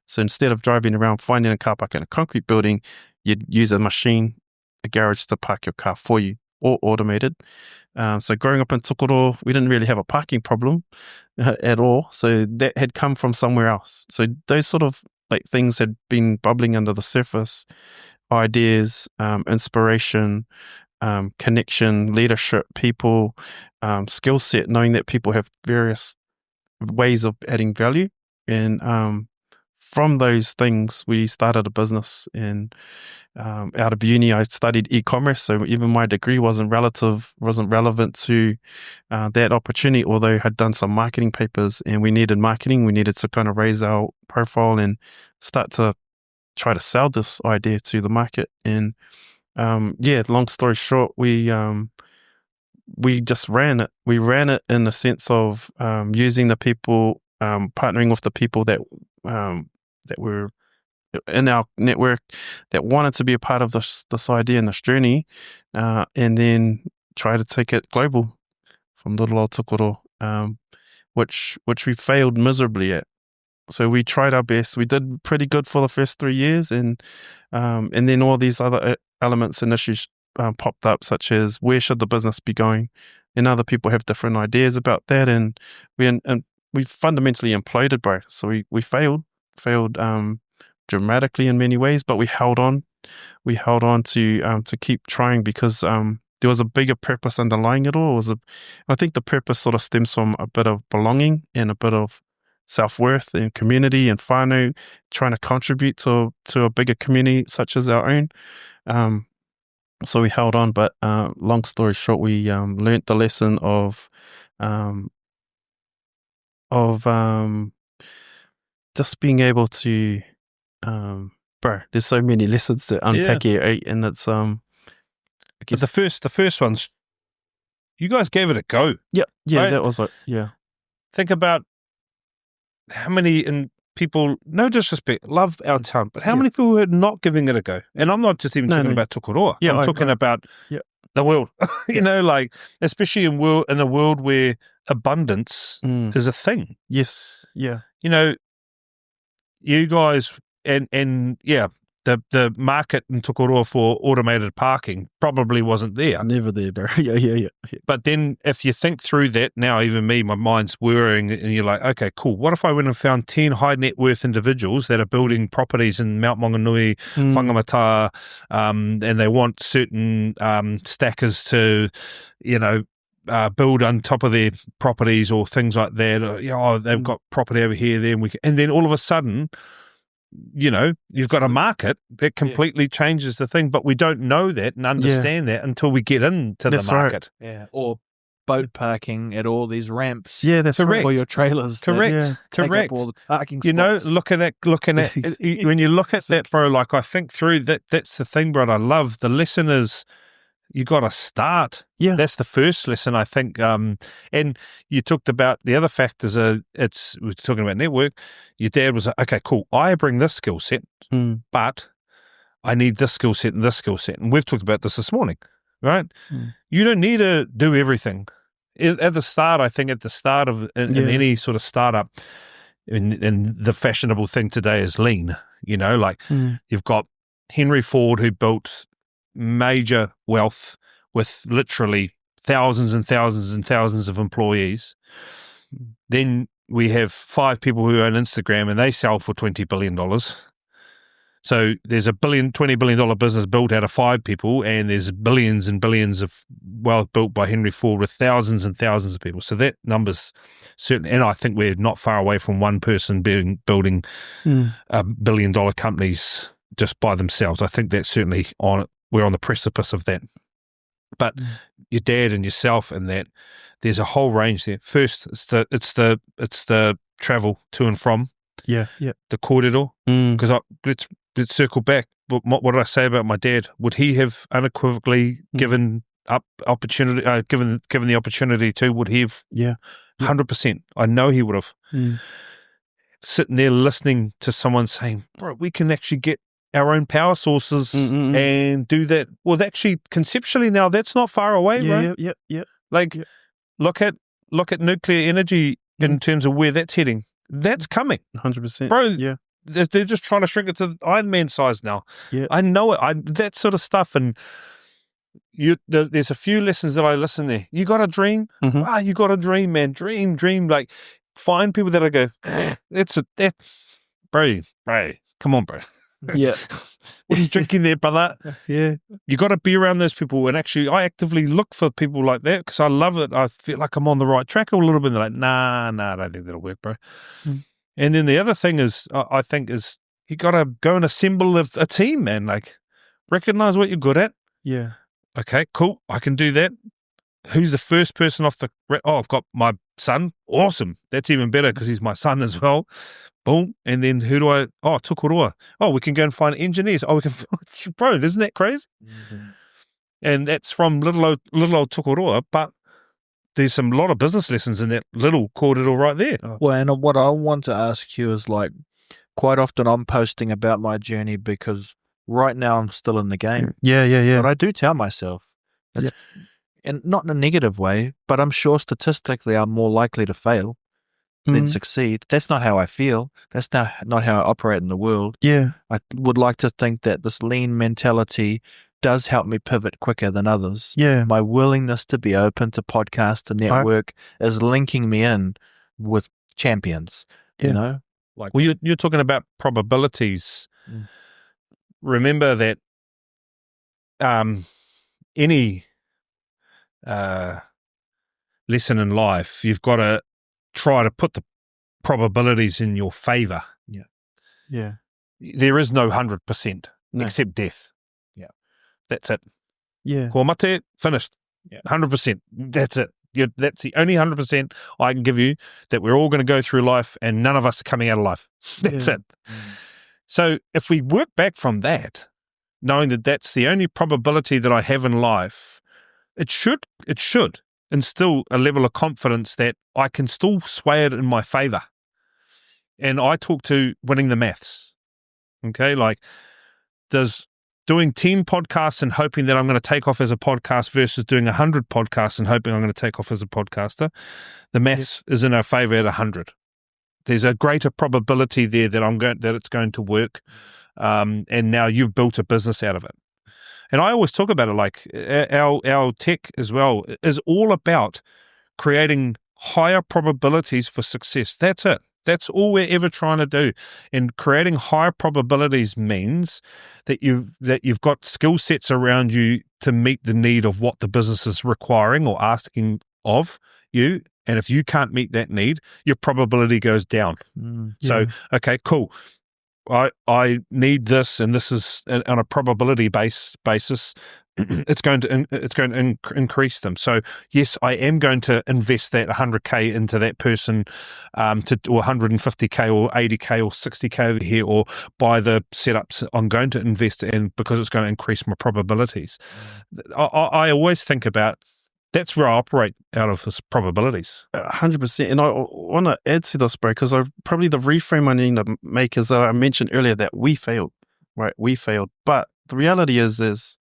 So instead of driving around finding a car park in a concrete building, you'd use a machine, a garage to park your car for you, all automated. So growing up in Tokoroa, we didn't really have a parking problem at all. So that had come from somewhere else. So those sort of like things had been bubbling under the surface, ideas, inspiration, connection, leadership, people, skill set, knowing that people have various ways of adding value. And from those things, we started a business. And out of uni, I studied e-commerce. So even my degree wasn't relevant to that opportunity, although I had done some marketing papers and we needed marketing. We needed to kind of raise our profile and start to try to sell this idea to the market. And long story short, we just ran it. We ran it in the sense of using the people, partnering with the people that were in our network that wanted to be a part of this idea and this journey, and then try to take it global from little old Tokoroa, which we failed miserably at. So we tried our best. We did pretty good for the first 3 years, and then all these other elements and issues popped up, such as where should the business be going, and other people have different ideas about that, and we fundamentally imploded, bro. So we failed dramatically in many ways, but we held on. We held on to keep trying because there was a bigger purpose underlying it all. I think the purpose sort of stems from a bit of belonging and a bit of self-worth and community and whānau, trying to contribute to a bigger community such as our own. So we held on, but long story short, we learnt the lesson of just being able to there's so many lessons to unpack here, right? And it's but the first one's you guys gave it a go. Yeah, Right? that was yeah. Think about how many people, no disrespect, love our town, but how many people are not giving it a go? And I'm not just even talking about Tokoroa. Yeah, I'm talking about the world. You know, like, especially in a world where abundance is a thing. Yes, yeah. You know, you guys and the market in Tokoroa for automated parking probably wasn't there. Never there, bro. Yeah. But then if you think through that now, even me, my mind's whirring, and you're like, okay, cool. What if I went and found 10 high net worth individuals that are building properties in Mount Maunganui, Whangamata, and they want certain stackers to, build on top of their properties or things like that. They've got property over here, there, and then all of a sudden, you've got a market that completely changes the thing, but we don't know that and understand that until we get into the market. Right. Yeah. Or boat parking at all these ramps. Yeah, that's correct. For your trailers. Correct. Take up all the parking spots. Looking at when you look at that, bro, like I think through that's the thing, bro. I love the lesson is you got to start. Yeah. That's the first lesson, I think. And you talked about the other factors. We're talking about network. Your dad was like, okay, cool. I bring this skill set, but I need this skill set and this skill set. And we've talked about this morning, right? You don't need to do everything. At the start, I think of in any sort of startup, and the fashionable thing today is lean. You've got Henry Ford, who built major wealth with literally thousands and thousands and thousands of employees. Then we have 5 people who own Instagram and they sell for $20 billion. So there's a $20 billion business built out of 5 people, and there's billions and billions of wealth built by Henry Ford with thousands and thousands of people. So that number's certainly, and I think we're not far away from one person building $1 billion companies just by themselves. I think that's certainly we're on the precipice of that. But your dad and yourself and that, there's a whole range there. First, it's the travel to and from. Yeah. The kōrero. Because let's circle back. What did I say about my dad? Would he have unequivocally given up opportunity? Given the opportunity to? Would he have? Yeah. 100%. I know he would have. Sitting there listening to someone saying, "Bro, we can actually get our own power sources and do that." Well, actually, conceptually now, that's not far away, right? Yeah. Like, look at nuclear energy in terms of where that's heading. That's coming. 100%. Bro, yeah. They're just trying to shrink it to Iron Man size now. Yeah. I know it. That sort of stuff. And there's a few lessons that I listen there. You got a dream? You got a dream, man. Dream. Like, find people that I go, bro, come on, bro. Yeah. What are you drinking there, brother? Yeah. You got to be around those people. And actually, I actively look for people like that because I love it. I feel like I'm on the right track a little bit. They're like, nah, I don't think that'll work, bro. And then the other thing is, I think, is you got to go and assemble a team, man. Like, recognize what you're good at. Yeah. Okay, cool. I can do that. Who's the first person off the... I've got my son. Awesome. That's even better because he's my son as well. Boom. And then who do I... Tokoroa. We can go and find engineers. We can... Bro, isn't that crazy? And that's from little old Tokoroa, but there's a lot of business lessons in that little kōrero right there. Well, and what I want to ask you is, like, quite often I'm posting about my journey because right now I'm still in the game. Yeah. But I do tell myself, and not in a negative way, but I'm sure statistically I'm more likely to fail than succeed. That's not how I feel. That's not how I operate in the world. Yeah. I would like to think that this lean mentality does help me pivot quicker than others. Yeah. My willingness to be open to podcast and network is linking me in with champions, you know? Like, well, you're talking about probabilities. Remember that any lesson in life, you've got to try to put the probabilities in your favor. Yeah. There is no 100% except death. Yeah. That's it. Yeah. Ko mate, finished. 100%. That's it. That's the only 100% I can give you, that we're all going to go through life and none of us are coming out alive. That's it. So if we work back from that, knowing that that's the only probability that I have in life, it should instill a level of confidence that I can still sway it in my favor. And I talk to winning the maths. Okay, like does doing 10 podcasts and hoping that I'm going to take off as a podcast versus doing 100 podcasts and hoping I'm going to take off as a podcaster, the maths is in our favor at 100. There's a greater probability there that it's going to work, and now you've built a business out of it. And I always talk about it like our tech as well is all about creating higher probabilities for success. That's it. That's all we're ever trying to do. And creating higher probabilities means that you've got skill sets around you to meet the need of what the business is requiring or asking of you. And if you can't meet that need, your probability goes down. So, okay, cool. I need this, and this is on a probability basis. It's going to increase them. So yes, I am going to invest that 100K into that person, or 150K or 80K or 60K over here, or buy the setups. I'm going to invest in because it's going to increase my probabilities. I always think about. That's where I operate out of this probabilities. 100%. And I want to add to this, bro, because probably the reframe I need to make is that I mentioned earlier that we failed, right? We failed. But the reality is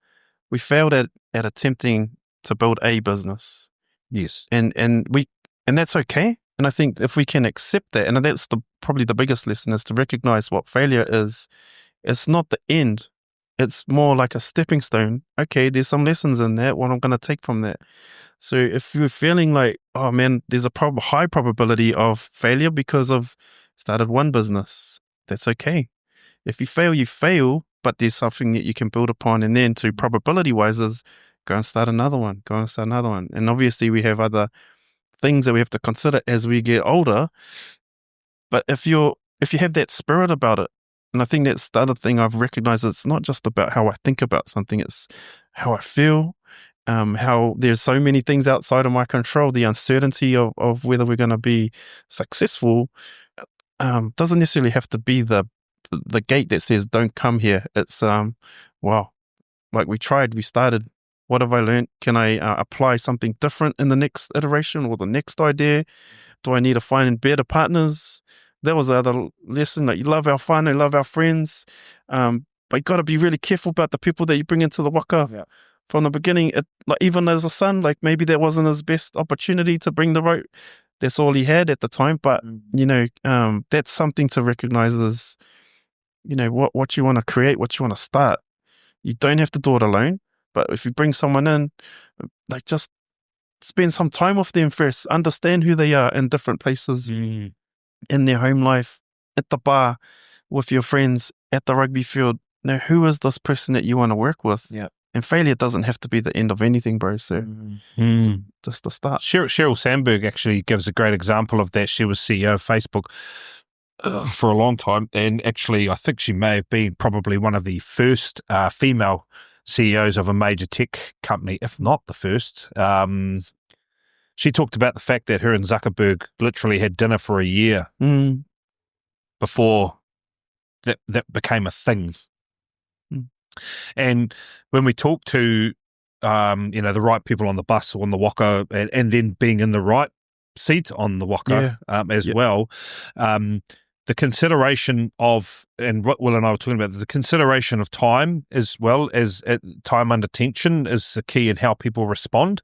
we failed at attempting to build a business. Yes. And that's okay. And I think if we can accept that, and that's probably the biggest lesson, is to recognize what failure is. It's not the end. It's more like a stepping stone. Okay, there's some lessons in that, what I'm going to take from that. So if you're feeling like, oh man, there's a high probability of failure because I've started one business, that's okay. If you fail, you fail, but there's something that you can build upon. And then to probability-wise is go and start another one, And obviously we have other things that we have to consider as we get older. But if you have that spirit about it, and I think that's the other thing I've recognized, it's not just about how I think about something, it's how I feel, how there's so many things outside of my control, the uncertainty of whether we're going to be successful doesn't necessarily have to be the gate that says, don't come here. It's, wow, like we started, what have I learned? Can I apply something different in the next iteration or the next idea? Do I need to find better partners? That was the other lesson. Like, you love our fun, you love our friends, but you got to be really careful about the people that you bring into the waka. Yeah. From the beginning, like even as a son, like maybe that wasn't his best opportunity to bring the right. That's all he had at the time. But that's something to recognize as, what you want to create, what you want to start. You don't have to do it alone, but if you bring someone in, like just spend some time with them first, understand who they are in different places. In their home life, at the bar, with your friends, at the rugby field. Now, who is this person that you want to work with? Yeah. And failure doesn't have to be the end of anything, bro. So it's just the start. Sheryl Sandberg actually gives a great example of that. She was CEO of Facebook for a long time. And actually, I think she may have been probably one of the first female CEOs of a major tech company, if not the first. She talked about the fact that her and Zuckerberg literally had dinner for a year before that became a thing. And when we talk to, the right people on the bus or on the waka, and then being in the right seat on the waka well, the consideration of, and what Will and I were talking about, the consideration of time as well as time under tension is the key in how people respond.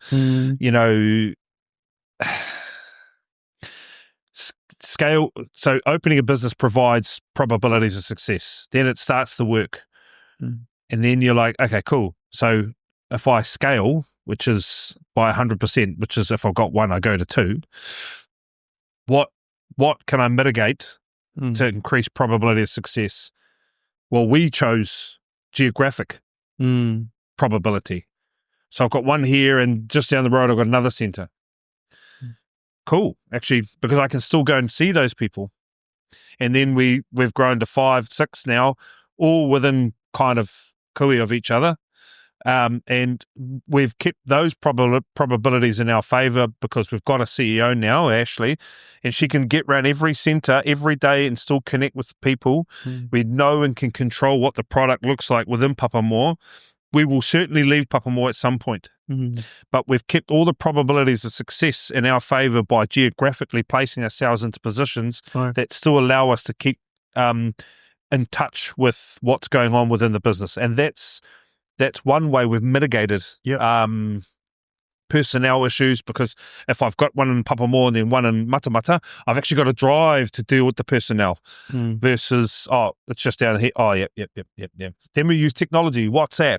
Scale. So opening a business provides probabilities of success. Then it starts to work. And then you're like, okay, cool. So if I scale, which is by 100%, which is if I've got one, I go to 2. What can I mitigate to increase probability of success? Well, we chose geographic probability. So I've got one here, and just down the road, I've got another center. Cool, actually, because I can still go and see those people. And then we've grown to 5, 6 now, all within kind of kui of each other. And we've kept those probabilities in our favor because we've got a CEO now, Ashley, and she can get around every center every day and still connect with people. We know and can control what the product looks like within Papamoa. We will certainly leave Papamoa at some point. but we've kept all the probabilities of success in our favor by geographically placing ourselves into positions that still allow us to keep in touch with what's going on within the business. And that's one way we've mitigated personnel issues, because if I've got one in Papamoa and then one in Matamata, I've actually got to drive to deal with the personnel versus, it's just down here. Yep. Then we use technology, WhatsApp,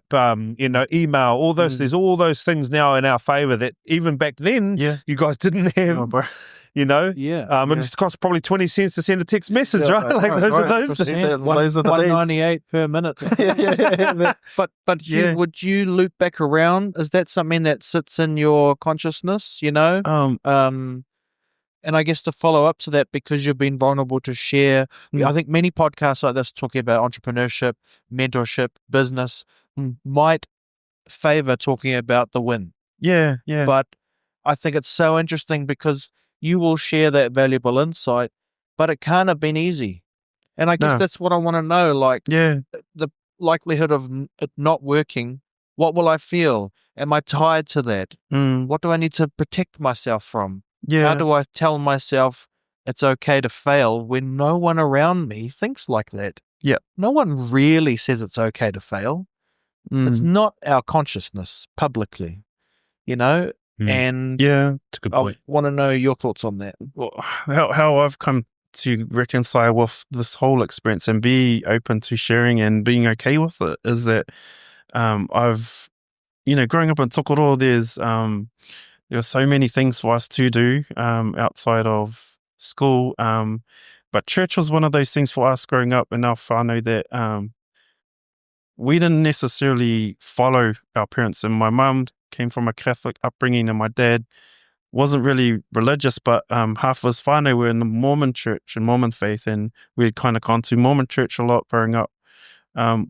email, all those, there's all those things now in our favor that even back then you guys didn't have. And it costs probably 20 cents to send a text message, right? Like those are those things. Those are the $1.98 per minute. But Huw, would you loop back around? Is that something that sits in your consciousness, and I guess to follow up to that, because you've been vulnerable to share, I think many podcasts like this talking about entrepreneurship, mentorship, business might favor talking about the win. Yeah. But I think it's so interesting because you will share that valuable insight, but it can't have been easy. And I guess that's what I want to know. Like, the likelihood of it not working, what will I feel? Am I tied to that? What do I need to protect myself from? How do I tell myself it's okay to fail when no one around me thinks like that? No one really says it's okay to fail. It's not our consciousness publicly, And it's a good point. I want to know your thoughts on that. Well, how I've come to reconcile with this whole experience and be open to sharing and being okay with it is that I've, growing up in Tokoroa, there's so many things for us to do outside of school, but church was one of those things for us growing up in our whānau that we didn't necessarily follow our parents. And my mum came from a Catholic upbringing and my dad wasn't really religious, but half of his whānau were in the Mormon church and Mormon faith, and we had kind of gone to Mormon church a lot growing up,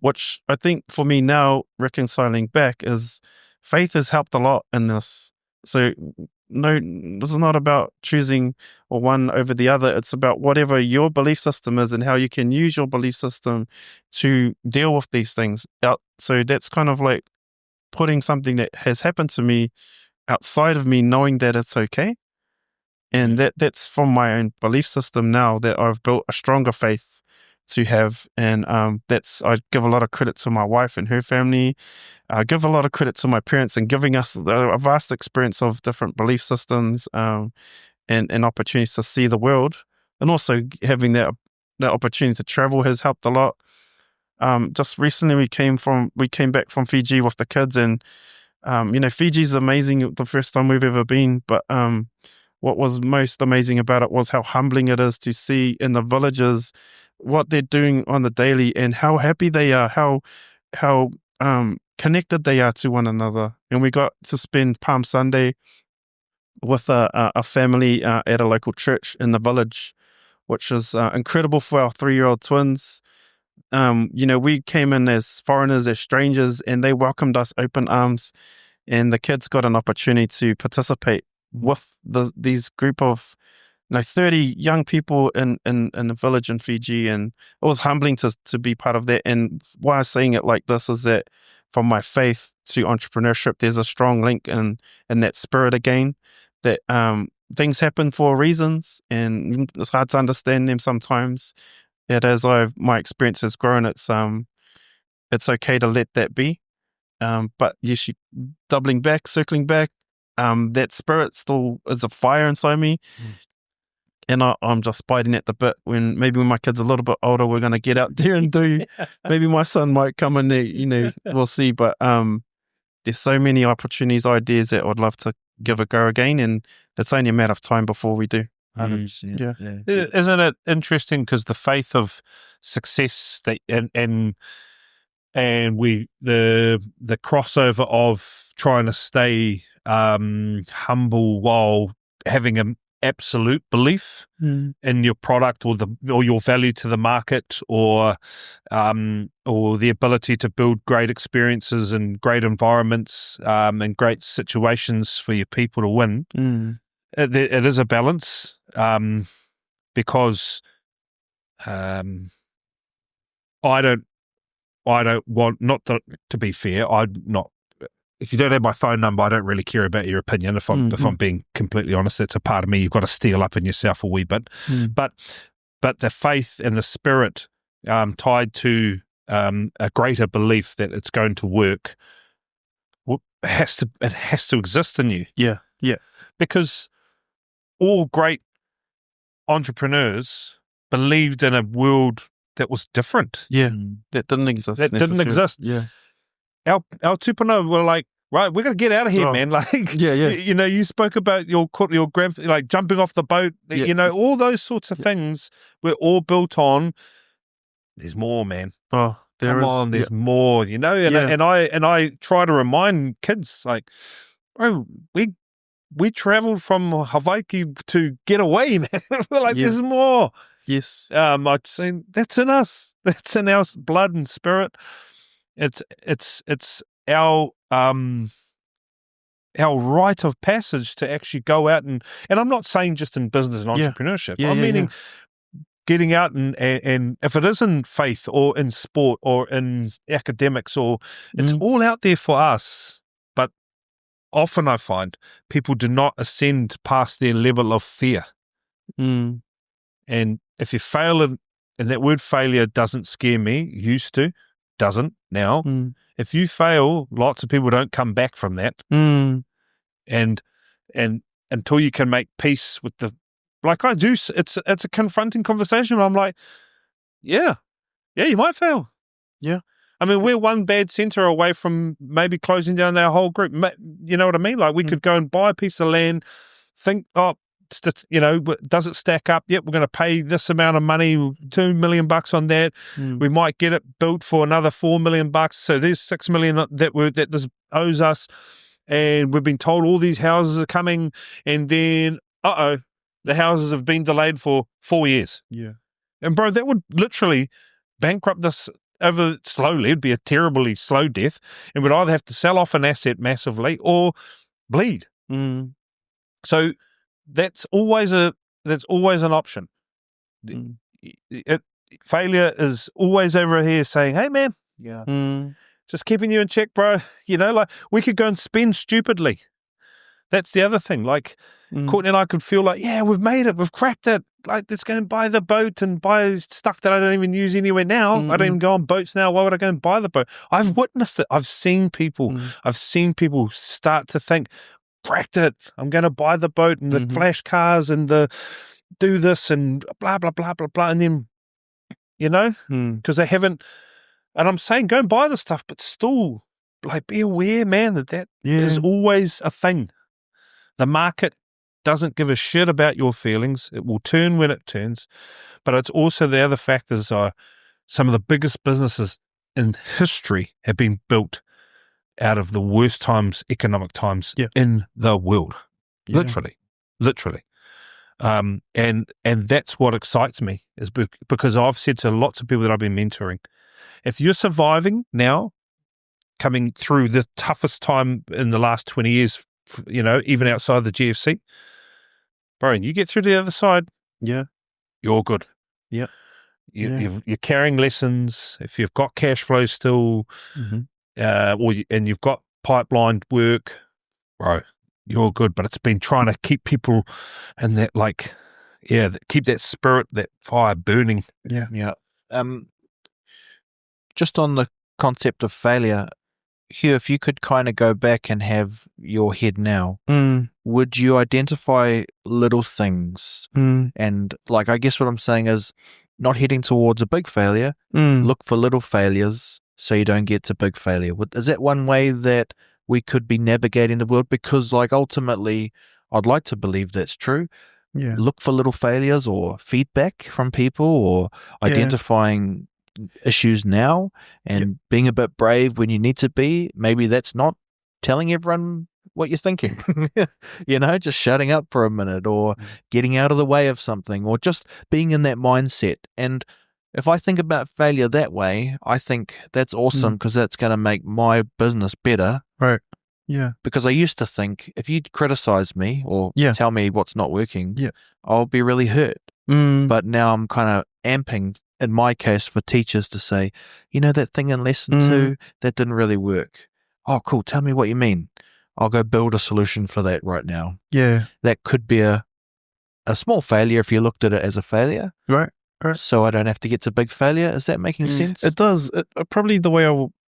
which I think for me now, reconciling back, is faith has helped a lot in this. So no, this is not about choosing or one over the other. It's about whatever your belief system is and how you can use your belief system to deal with these things. So that's kind of like putting something that has happened to me outside of me, knowing that it's okay. And that's from my own belief system now that I've built a stronger faith to have. And I give a lot of credit to my wife and her family. I give a lot of credit to my parents and giving us a vast experience of different belief systems and opportunities to see the world. And also having that opportunity to travel has helped a lot. Just recently we came back from Fiji with the kids, and Fiji's amazing, the first time we've ever been, but what was most amazing about it was how humbling it is to see in the villages what they're doing on the daily and how happy they are, how connected they are to one another. And we got to spend Palm Sunday with a family at a local church in the village, which is incredible for our 3-year-old twins. We came in as foreigners, as strangers, and they welcomed us open arms, and the kids got an opportunity to participate with these group of 30 young people in the village in Fiji, and it was humbling to be part of that. And why I'm saying it like this is that from my faith to entrepreneurship, there's a strong link in that spirit again, that things happen for reasons, and it's hard to understand them sometimes. Yet as my experience has grown, it's okay to let that be. But yes, circling back, that spirit still is a fire inside me. And I'm just biting at the bit. When my kid's a little bit older, we're going to get out there and do, maybe my son might come in there, we'll see. But there's so many opportunities, ideas that I'd love to give a go again. And it's only a matter of time before we do. 100%. Yeah. Isn't it interesting? Because the faith of success and the crossover of trying to stay humble while having an absolute belief in your product or your value to the market, or the ability to build great experiences and great environments and great situations for your people to win. It is a balance, because I don't want, not to be fair, I'm not if you don't have my phone number, I don't really care about your opinion. If I'm being completely honest, that's a part of me you've got to steel up in yourself a wee bit. But the faith and the spirit tied to a greater belief that it's going to work, it has to exist in you. Yeah. Because all great entrepreneurs believed in a world that was different. Yeah. That didn't exist. Yeah. Our tupuna were like, right, we're going to get out of here, man. Like, you spoke about your like jumping off the boat, all those sorts of things were all built on, there's more, man. Oh, there's more, and I try to remind kids, like, bro, we traveled from Hawaii to get away, man. We're like, there's more. Yes. I'd say that's in us. That's in our blood and spirit. It's our rite of passage to actually go out and I'm not saying just in business and entrepreneurship. I'm meaning getting out and if it is in faith or in sport or in academics or it's all out there for us. But often I find people do not ascend past their level of fear. And if you fail, and that word failure doesn't scare me, used to, doesn't now. If you fail, lots of people don't come back from that. And until you can make peace with like I do, it's a confronting conversation. I'm like, yeah, you might fail. Yeah. I mean, we're one bad center away from maybe closing down our whole group. You know what I mean? Like we could go and buy a piece of land, think, does it stack up? Yep, we're going to pay this amount of money, $2 million on that. We might get it built for another $4 million. So there's $6 million that this owes us. And we've been told all these houses are coming. And then, the houses have been delayed for 4 years. Yeah. And bro, that would literally bankrupt us over slowly. It'd be a terribly slow death. And we'd either have to sell off an asset massively or bleed. So that's always an option. Failure is always over here saying, hey man, just keeping you in check, bro. Like we could go and spend stupidly. That's the other thing. Like Courtney and I could feel like, yeah, we've made it, we've cracked it. Like let's go and buy the boat and buy stuff that I don't even use anywhere now. I don't even go on boats now. Why would I go and buy the boat? I've witnessed it. I've seen people start to think, cracked it. I'm going to buy the boat and the flash cars and the do this and blah, blah, blah, blah, blah. And then, because they haven't, and I'm saying go and buy the stuff, but still, like, be aware, man, that is always a thing. The market doesn't give a shit about your feelings. It will turn when it turns. But it's also the other factors are some of the biggest businesses in history have been built out of the worst times, economic times in the world. Literally. And that's what excites me is because I've said to lots of people that I've been mentoring, if you're surviving now, coming through the toughest time in the last 20 years, even outside the GFC, bro, and you get through to the other side, you're good. Yeah. You're carrying lessons. If you've got cash flow still, and you've got pipelined work, bro, you're good. But it's been trying to keep people in that, keep that spirit, that fire burning. Yeah. Just on the concept of failure, Huw, if you could kind of go back and have your head now, would you identify little things? And like, I guess what I'm saying is not heading towards a big failure, look for little failures so you don't get to big failure. Is that one way that we could be navigating the world? Because like ultimately, I'd like to believe that's true. Yeah. Look for little failures or feedback from people or identifying issues now and being a bit brave when you need to be. Maybe that's not telling everyone what you're thinking, just shutting up for a minute or getting out of the way of something or just being in that mindset. And if I think about failure that way, I think that's awesome because that's going to make my business better. Right. Yeah. Because I used to think if you criticize me or tell me what's not working, I'll be really hurt. But now I'm kind of amping, in my case, for teachers to say, that thing in lesson 2, that didn't really work. oh, cool. Tell me what you mean. I'll go build a solution for that right now. Yeah. That could be a small failure if you looked at it as a failure. Right. So I don't have to get to big failure. Is that making sense? It does. Probably the way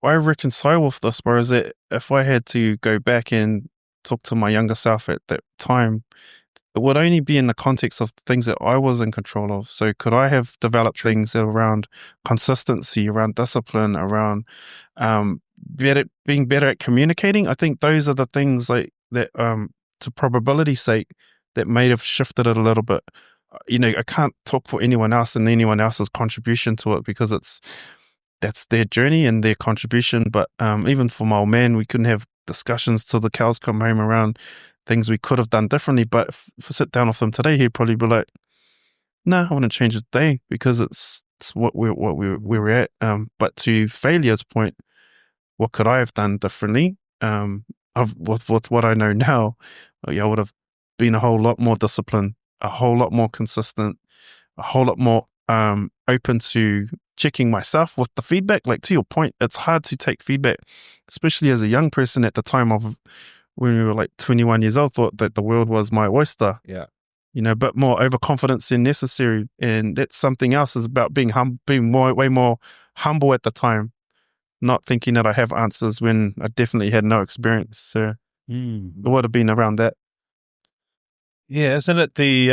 I reconcile with this, bro, is that if I had to go back and talk to my younger self at that time, it would only be in the context of things that I was in control of. So could I have developed things around consistency, around discipline, around being better at communicating? I think those are the things like that, to probability's sake, that may have shifted it a little bit. I can't talk for anyone else and anyone else's contribution to it, because that's their journey and their contribution. But even for my old man, we couldn't have discussions till the cows come home around things we could have done differently. But if I sit down with him today, he'd probably be like, "No, I wouldn't change a day, because it's what we're at." But to failure's point, what could I have done differently? With what I know now, I would have been a whole lot more disciplined, a whole lot more consistent, a whole lot more open to checking myself with the feedback. Like, to your point, it's hard to take feedback, especially as a young person at the time of when we were like 21 years old, thought that the world was my oyster. Yeah. A bit more overconfidence than necessary. And that's something else, is about being way more humble at the time, not thinking that I have answers when I definitely had no experience. So it would have been around that. Yeah, isn't it the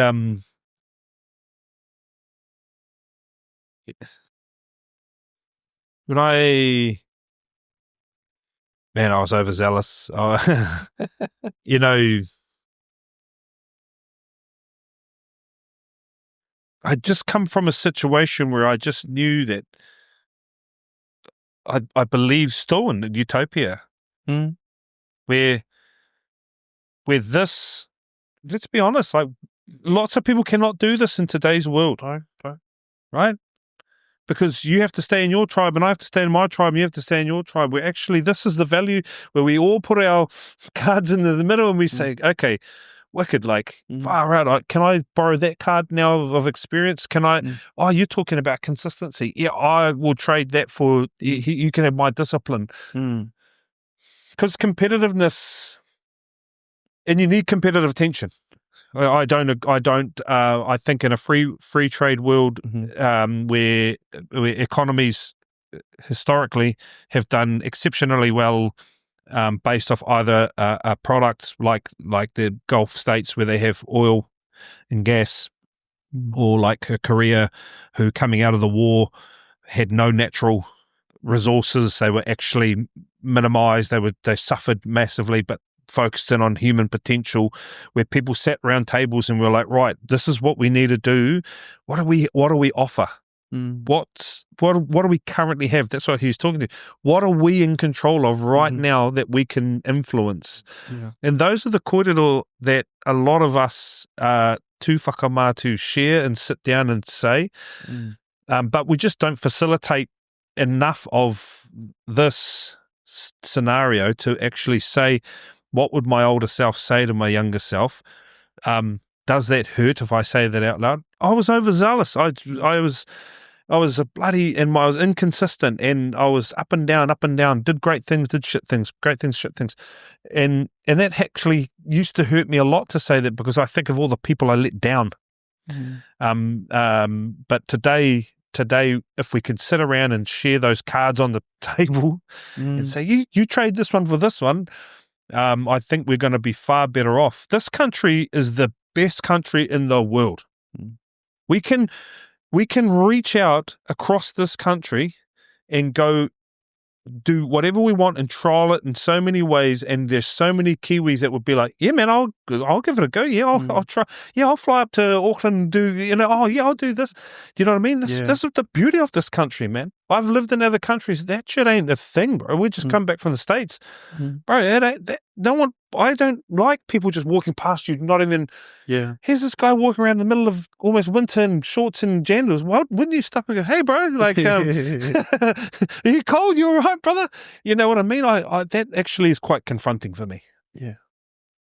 when I was overzealous. I just come from a situation where I just knew that I believe still in utopia, where this, let's be honest, like, lots of people cannot do this in today's world, right? Because you have to stay in your tribe and I have to stay in my tribe and you have to stay in your tribe, where actually this is the value where we all put our cards into the middle and we say, okay, wicked, like, far out, can I borrow that card now of experience? Can I, oh, you're talking about consistency. Yeah, I will trade that for, you can have my discipline. Because competitiveness, and you need competitive tension. I think in a free trade world, where economies historically have done exceptionally well, based off either a product like the Gulf states where they have oil and gas, or like Korea, who coming out of the war had no natural resources. They were actually minimized. They suffered massively, but focused in on human potential, where people sat around tables and were like, right, this is what we need to do. What do we offer? What do we currently have? That's what he's talking to. What are we in control of right now that we can influence? And those are the kōrero that a lot of us tū whakamātu share and sit down and say, but we just don't facilitate enough of this scenario to actually say, what would my older self say to my younger self? Does that hurt if I say that out loud? I was overzealous. I was a bloody, and I was inconsistent, and I was up and down, did great things, did shit things, great things, shit things. And that actually used to hurt me a lot to say that, because I think of all the people I let down. But today, if we could sit around and share those cards on the table and say, you trade this one for this one, I think we're going to be far better off. This country is the best country in the world. We can reach out across this country and go do whatever we want and trial it in so many ways. And there's so many Kiwis that would be like, yeah, man, I'll give it a go. Yeah, I'll try. Yeah, I'll fly up to Auckland and do, I'll do this. Do you know what I mean? This is the beauty of this country, man. I've lived in other countries. That shit ain't a thing, bro. We just come back from the States. Bro, I don't like people just walking past you, not even, here's this guy walking around in the middle of almost winter in shorts and jandals. Wouldn't you stop and go, hey, bro, like, are you cold? You all right, brother? You know what I mean? That actually is quite confronting for me. Yeah.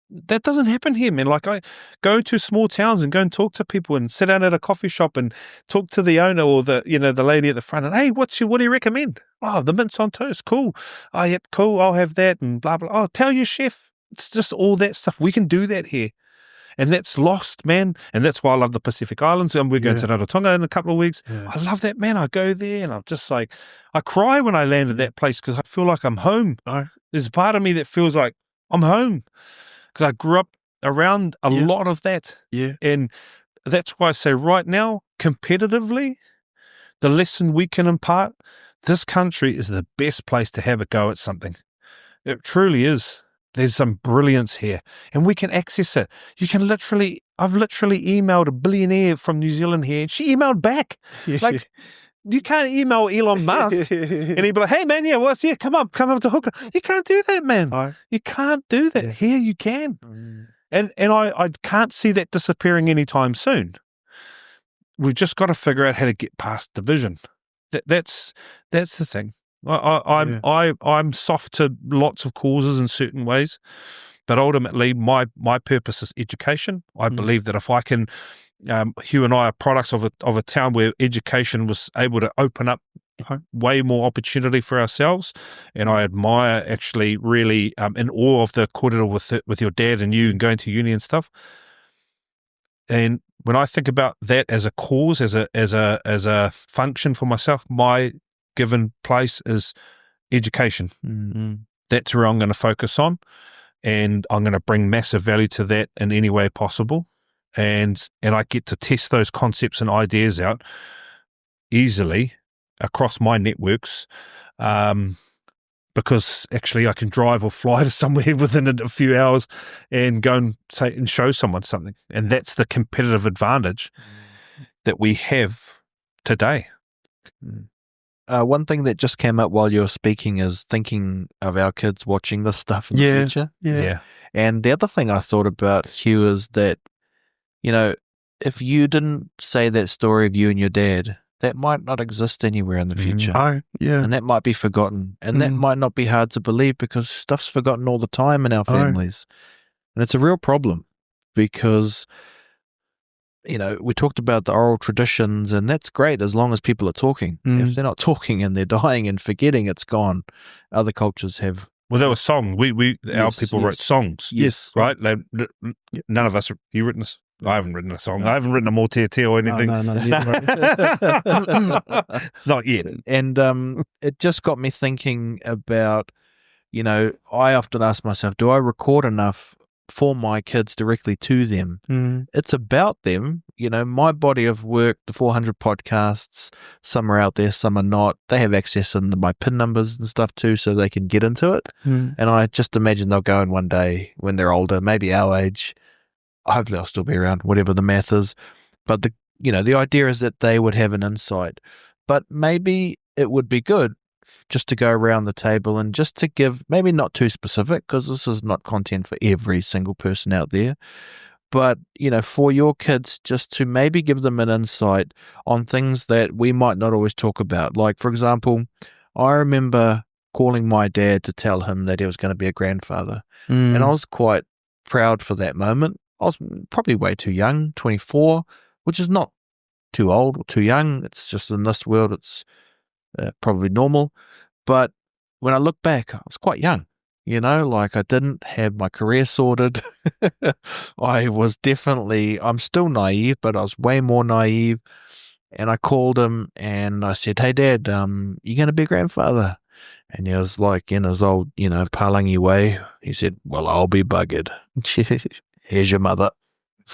That doesn't happen here, man. Like, I go to small towns and go and talk to people and sit down at a coffee shop and talk to the owner or the lady at the front and, hey, what do you recommend? Oh, the mince on toast, cool. Oh, yep, cool, I'll have that and blah, blah. Oh, tell your chef. It's just all that stuff. We can do that here. And that's lost, man. And that's why I love the Pacific Islands. And we're going to Rarotonga in a couple of weeks. Yeah. I love that, man. I go there and I'm just like, I cry when I land at that place because I feel like I'm home. There's a part of me that feels like I'm home. Because I grew up around a lot of that. Yeah. And that's why I say right now, competitively, the lesson we can impart, this country is the best place to have a go at something. It truly is. There's some brilliance here and we can access it. I've literally emailed a billionaire from New Zealand here and she emailed back. Like, you can't email Elon Musk and he'd be like, hey man, come up to Hooker. You can't do that, man. You can't do that. Here you can. And I can't see that disappearing anytime soon. We've just got to figure out how to get past division. That's the thing. I'm soft to lots of causes in certain ways, but ultimately my purpose is education. I believe that if I can, Huw and I are products of a town where education was able to open up way more opportunity for ourselves, and I admire actually really in awe of the kōrero with your dad and you and going to uni and stuff. And when I think about that as a cause, as a function for myself, my given place is education. Mm-hmm. That's where I'm going to focus on, and I'm going to bring massive value to that in any way possible. And I get to test those concepts and ideas out easily across my networks, because actually I can drive or fly to somewhere within a few hours and go and say and show someone something. And that's the competitive advantage that we have today. One thing that just came up while you were speaking is thinking of our kids watching this stuff in the future. Yeah. And the other thing I thought about, Huw, is that, if you didn't say that story of you and your dad, that might not exist anywhere in the future. And that might be forgotten. And that might not be hard to believe because stuff's forgotten all the time in our families. And it's a real problem because, we talked about the oral traditions, and that's great as long as people are talking. If they're not talking and they're dying and forgetting, it's gone. Other cultures have. Well, there were songs. Our people wrote songs. Yes. Right? None of us, you written this? I haven't written a song. I haven't written a Mō or anything. No. Not yet. And it just got me thinking about, I often ask myself, do I record enough for my kids directly to them? It's about them. My body of work, the 400 podcasts, some are out there, some are not. They have access in my PIN numbers and stuff too, so they can get into it. And I just imagine they'll go in one day when they're older, maybe our age. Hopefully I'll still be around, whatever the math is. But the idea is that they would have an insight. But maybe it would be good just to go around the table and just to give, maybe not too specific, because this is not content for every single person out there, but, for your kids, just to maybe give them an insight on things that we might not always talk about. Like, for example, I remember calling my dad to tell him that he was going to be a grandfather. And I was quite proud for that moment. I was probably way too young, 24, which is not too old or too young. It's just in this world, it's probably normal. But when I look back, I was quite young, I didn't have my career sorted. I'm still naive, but I was way more naive. And I called him and I said, hey, Dad, you going to be a grandfather? And he was like, in his old, Palangi way, he said, well, I'll be buggered. Here's your mother.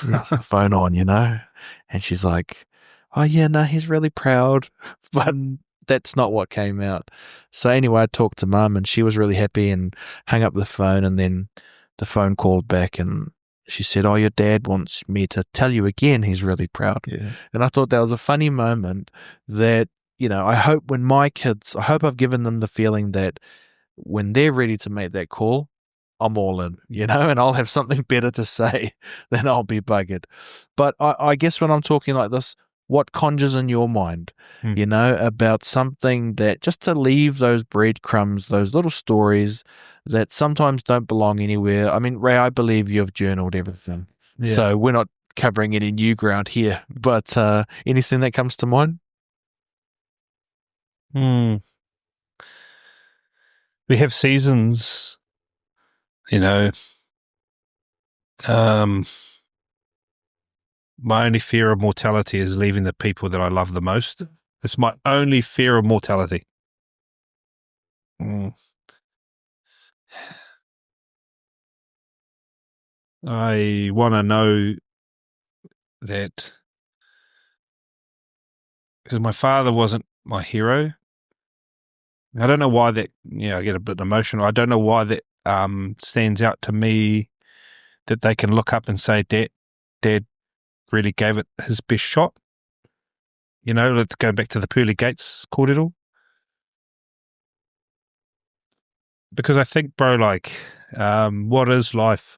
That's the phone on, And she's like, oh, yeah, no, he's really proud. But that's not what came out. So anyway, I talked to Mum and she was really happy and hung up the phone. And then the phone called back and she said, oh, your dad wants me to tell you again he's really proud. Yeah. And I thought that was a funny moment that, I hope when my kids, I hope I've given them the feeling that when they're ready to make that call, I'm all in, and I'll have something better to say than I'll be buggered. But I guess when I'm talking like this, what conjures in your mind, you know, about something that just to leave those breadcrumbs, those little stories that sometimes don't belong anywhere. I mean, Ray, I believe you've journaled everything. Yeah. So we're not covering any new ground here, but anything that comes to mind? We have seasons, you know. My only fear of mortality is leaving the people that I love the most. It's my only fear of mortality. I want to know that, because my father wasn't my hero. I don't know why that, I get a bit emotional. I don't know why that stands out to me, that they can look up and say, Dad really gave it his best shot. You know, let's go back to the pearly gates kōrero. Because I think, bro, like, what is life?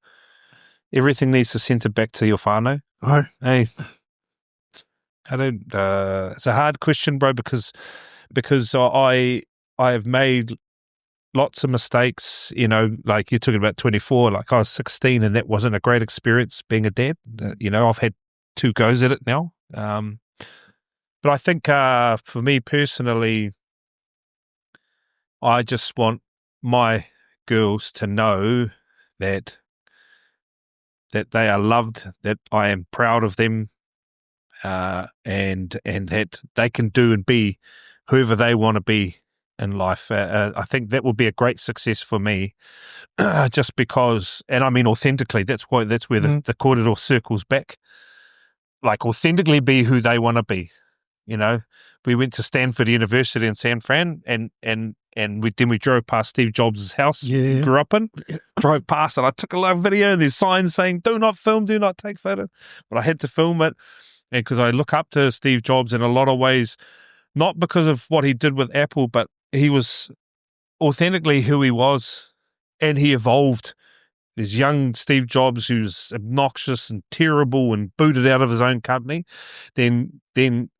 Everything needs to center back to your whānau. Right. Hey, I don't. It's a hard question, bro, because I have made lots of mistakes. You know, like you're talking about 24. Like I was 16, and that wasn't a great experience being a dad. You know, I've had 2 goes at it now. But I think for me personally, I just want my girls to know that they are loved, that I am proud of them, and that they can do and be whoever they want to be in life. I think that will be a great success for me, just because, and I mean authentically. That's where the kōrero circles back. Like authentically be who they want to be. You know, we went to Stanford University in San Fran, and we drove past Steve Jobs' house he grew up in. Drove past, and I took a live video, and there's signs saying, "Do not film, do not take photo." But I had to film it, and because I look up to Steve Jobs in a lot of ways, not because of what he did with Apple, but he was authentically who he was, and he evolved. There's young Steve Jobs who's obnoxious and terrible and booted out of his own company, then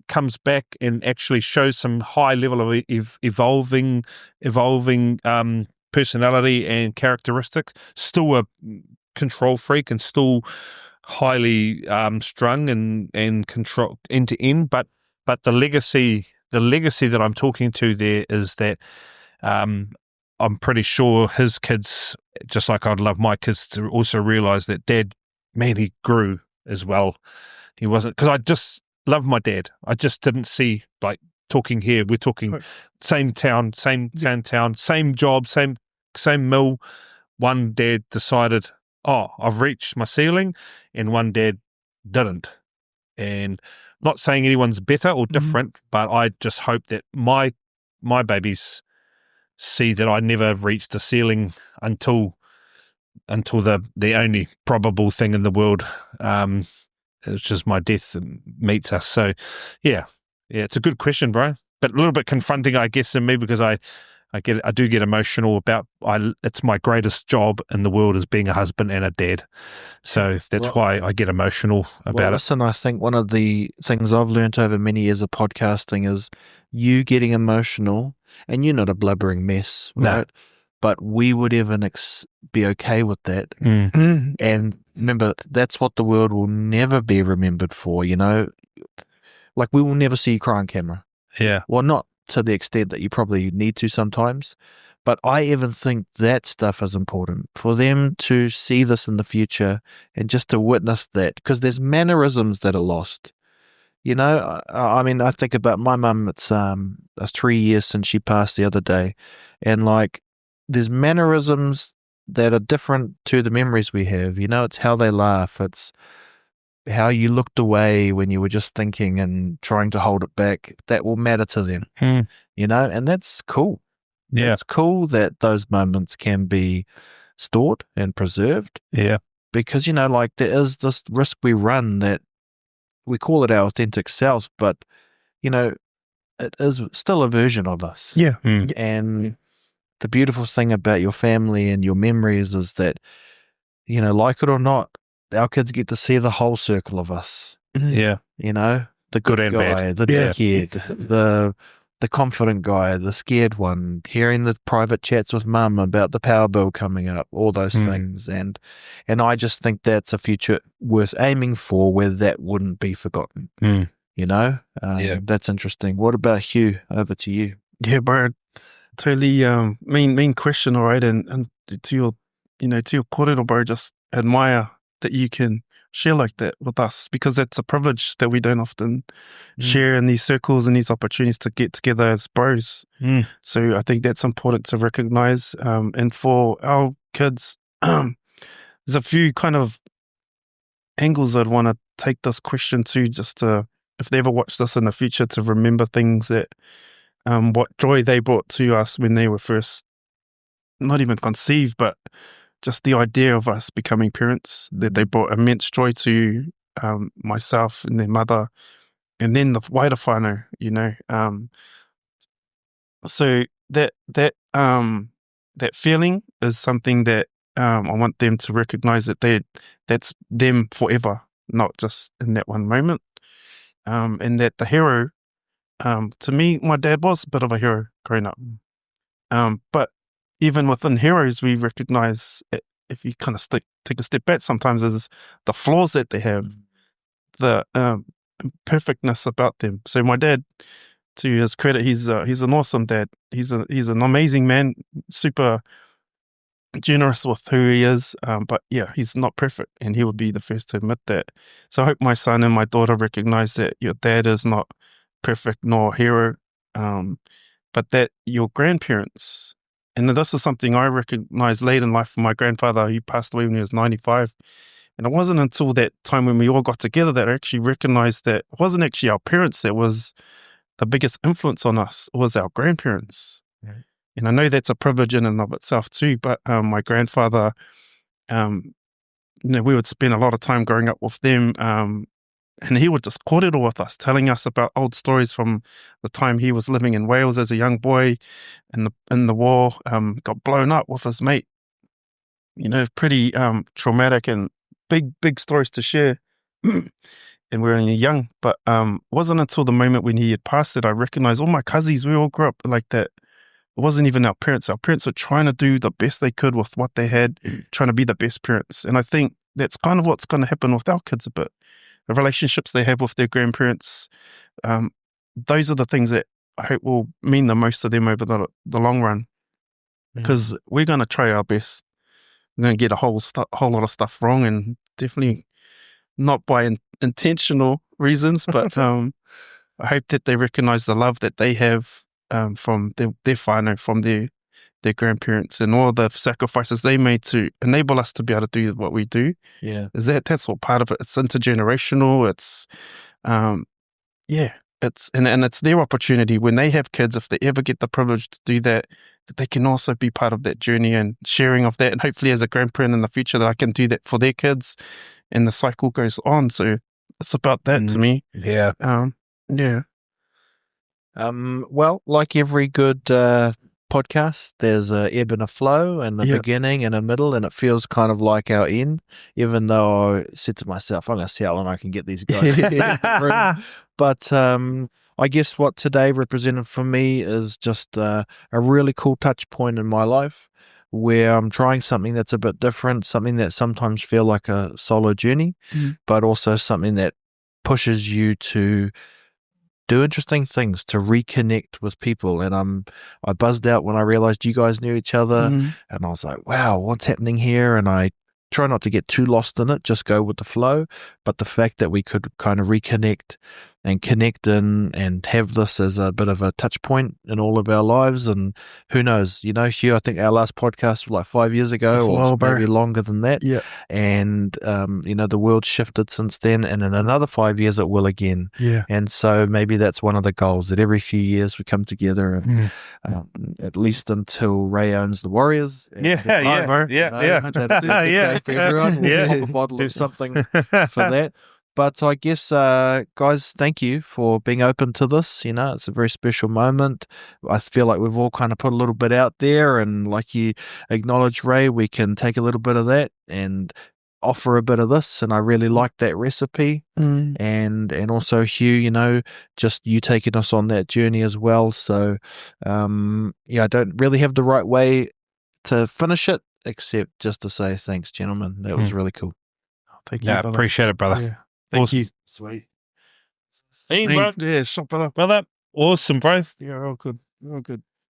comes back and actually shows some high level of evolving personality and characteristics. Still a control freak and still highly strung and control end to end. But the legacy that I'm talking to there is that I'm pretty sure his kids, just like I'd love my kids to also realize that Dad, man, he grew as well. He wasn't, because I just love my dad. I just didn't see, like talking here, we're talking same town, same town, same job, same mill. One dad decided, I've reached my ceiling, and one dad didn't. And not saying anyone's better or different, but I just hope that my babies see that I never reached a ceiling until the only probable thing in the world, it's just my death meets us. So yeah, it's a good question, bro, but a little bit confronting, I guess, in me, because I do get emotional about, it's my greatest job in the world is being a husband and a dad. So that's why I get emotional about it. Listen, I think one of the things I've learned over many years of podcasting is you getting emotional, and you're not a blubbering mess, right? No. But we would even be okay with that. And remember, that's what the world will never be remembered for, you know? Like, we will never see you cry on camera. Yeah. Well, not to the extent that you probably need to sometimes, but I even think that stuff is important for them to see this in the future and just to witness that, because there's mannerisms that are lost. You know, I mean, I think about my mum. It's 3 years since she passed the other day, and like, there's mannerisms that are different to the memories we have. You know, it's how they laugh. It's how you looked away when you were just thinking and trying to hold it back. That will matter to them. You know, and that's cool. Yeah, it's cool that those moments can be stored and preserved. Yeah, because, you know, like, there is this risk we run that we call it our authentic selves, but, you know, it is still a version of us. Yeah. And the beautiful thing about your family and your memories is that, you know, like it or not, our kids get to see the whole circle of us. Yeah. You know, the good and guy, bad. the Yeah. dickhead, the confident guy, the scared one, hearing the private chats with mum about the power bill coming up, all those things. And I just think that's a future worth aiming for where that wouldn't be forgotten. You know? That's interesting. What about Huw? Over to you. Yeah, bro. Totally mean question, all right? And to your to your kōrero, bro, just admire that you can share like that with us, because that's a privilege that we don't often share in these circles and these opportunities to get together as bros. So I think that's important to recognize. And for our kids, there's a few kind of angles I'd want to take this question to, just to, if they ever watch this in the future, to remember things that what joy they brought to us when they were first not even conceived, but just the idea of us becoming parents, that they brought immense joy to myself and their mother, and then the wider whānau, so that feeling is something that I want them to recognize, that that's them forever, not just in that one moment, and that the hero, to me, my dad was a bit of a hero growing up, but even within heroes, we recognize, if you kind of take a step back sometimes, is the flaws that they have, the imperfectness about them. So my dad, to his credit, he's an awesome dad. He's an amazing man, super generous with who he is. But yeah, he's not perfect, and he would be the first to admit that. So I hope my son and my daughter recognize that your dad is not perfect nor a hero, but that your grandparents, and this is something I recognized late in life from my grandfather. He passed away when he was 95. And it wasn't until that time when we all got together that I actually recognized that it wasn't actually our parents that was the biggest influence on us. It was our grandparents. And I know that's a privilege in and of itself too, but my grandfather, we would spend a lot of time growing up with them, and he would just kōrero with us, telling us about old stories from the time he was living in Wales as a young boy in the war, got blown up with his mate. Pretty traumatic and big stories to share. And we were only young, but wasn't until the moment when he had passed that I recognized all my cousins, we all grew up like that. It wasn't even our parents. Our parents were trying to do the best they could with what they had, trying to be the best parents. And I think that's kind of what's going to happen with our kids a bit. The relationships they have with their grandparents, those are the things that I hope will mean the most to them over the long run. Because we're going to try our best. We're going to get a whole lot of stuff wrong, and definitely not by intentional reasons, but I hope that they recognize the love that they have from their whānau, from their grandparents, and all the sacrifices they made to enable us to be able to do what we do. Yeah. That's all part of it. It's intergenerational. It's it's their opportunity when they have kids, if they ever get the privilege to do that they can also be part of that journey and sharing of that. And hopefully as a grandparent in the future that I can do that for their kids, and the cycle goes on. So it's about that to me. Yeah. Well, like every good podcast, there's a ebb and a flow, and a beginning and a middle, and it feels kind of like our end, even though I said to myself, I'm going to see how long I can get these guys in the room. But I guess what today represented for me is just a really cool touch point in my life, where I'm trying something that's a bit different, something that sometimes feel like a solo journey, but also something that pushes you to do interesting things, to reconnect with people. And I buzzed out when I realized you guys knew each other, and I was like, wow, what's happening here? And I try not to get too lost in it, just go with the flow. But the fact that we could kind of reconnect and connect in and have this as a bit of a touch point in all of our lives. And who knows, Huw, I think our last podcast was like 5 years ago, or maybe longer than that. Yeah. And, the world's shifted since then, and in another 5 years it will again. Yeah. And so maybe that's one of the goals, that every few years we come together, and at least until Ray owns the Warriors. That's That's a good day for everyone. We'll pop a bottle of something for that. But I guess, guys, thank you for being open to this. It's a very special moment. I feel like we've all kind of put a little bit out there, and like you acknowledged, Ray, we can take a little bit of that and offer a bit of this, and I really like that recipe. And also Huw, you know, just you taking us on that journey as well. So I don't really have the right way to finish it except just to say thanks, gentlemen. That was really cool. Thank you, Yeah, brother. appreciate it, brother. Yeah. Thank Awesome. you. Sweet. Hey, bro. Yeah, shot, brother. Brother, awesome, bro. Yeah, all good. All good.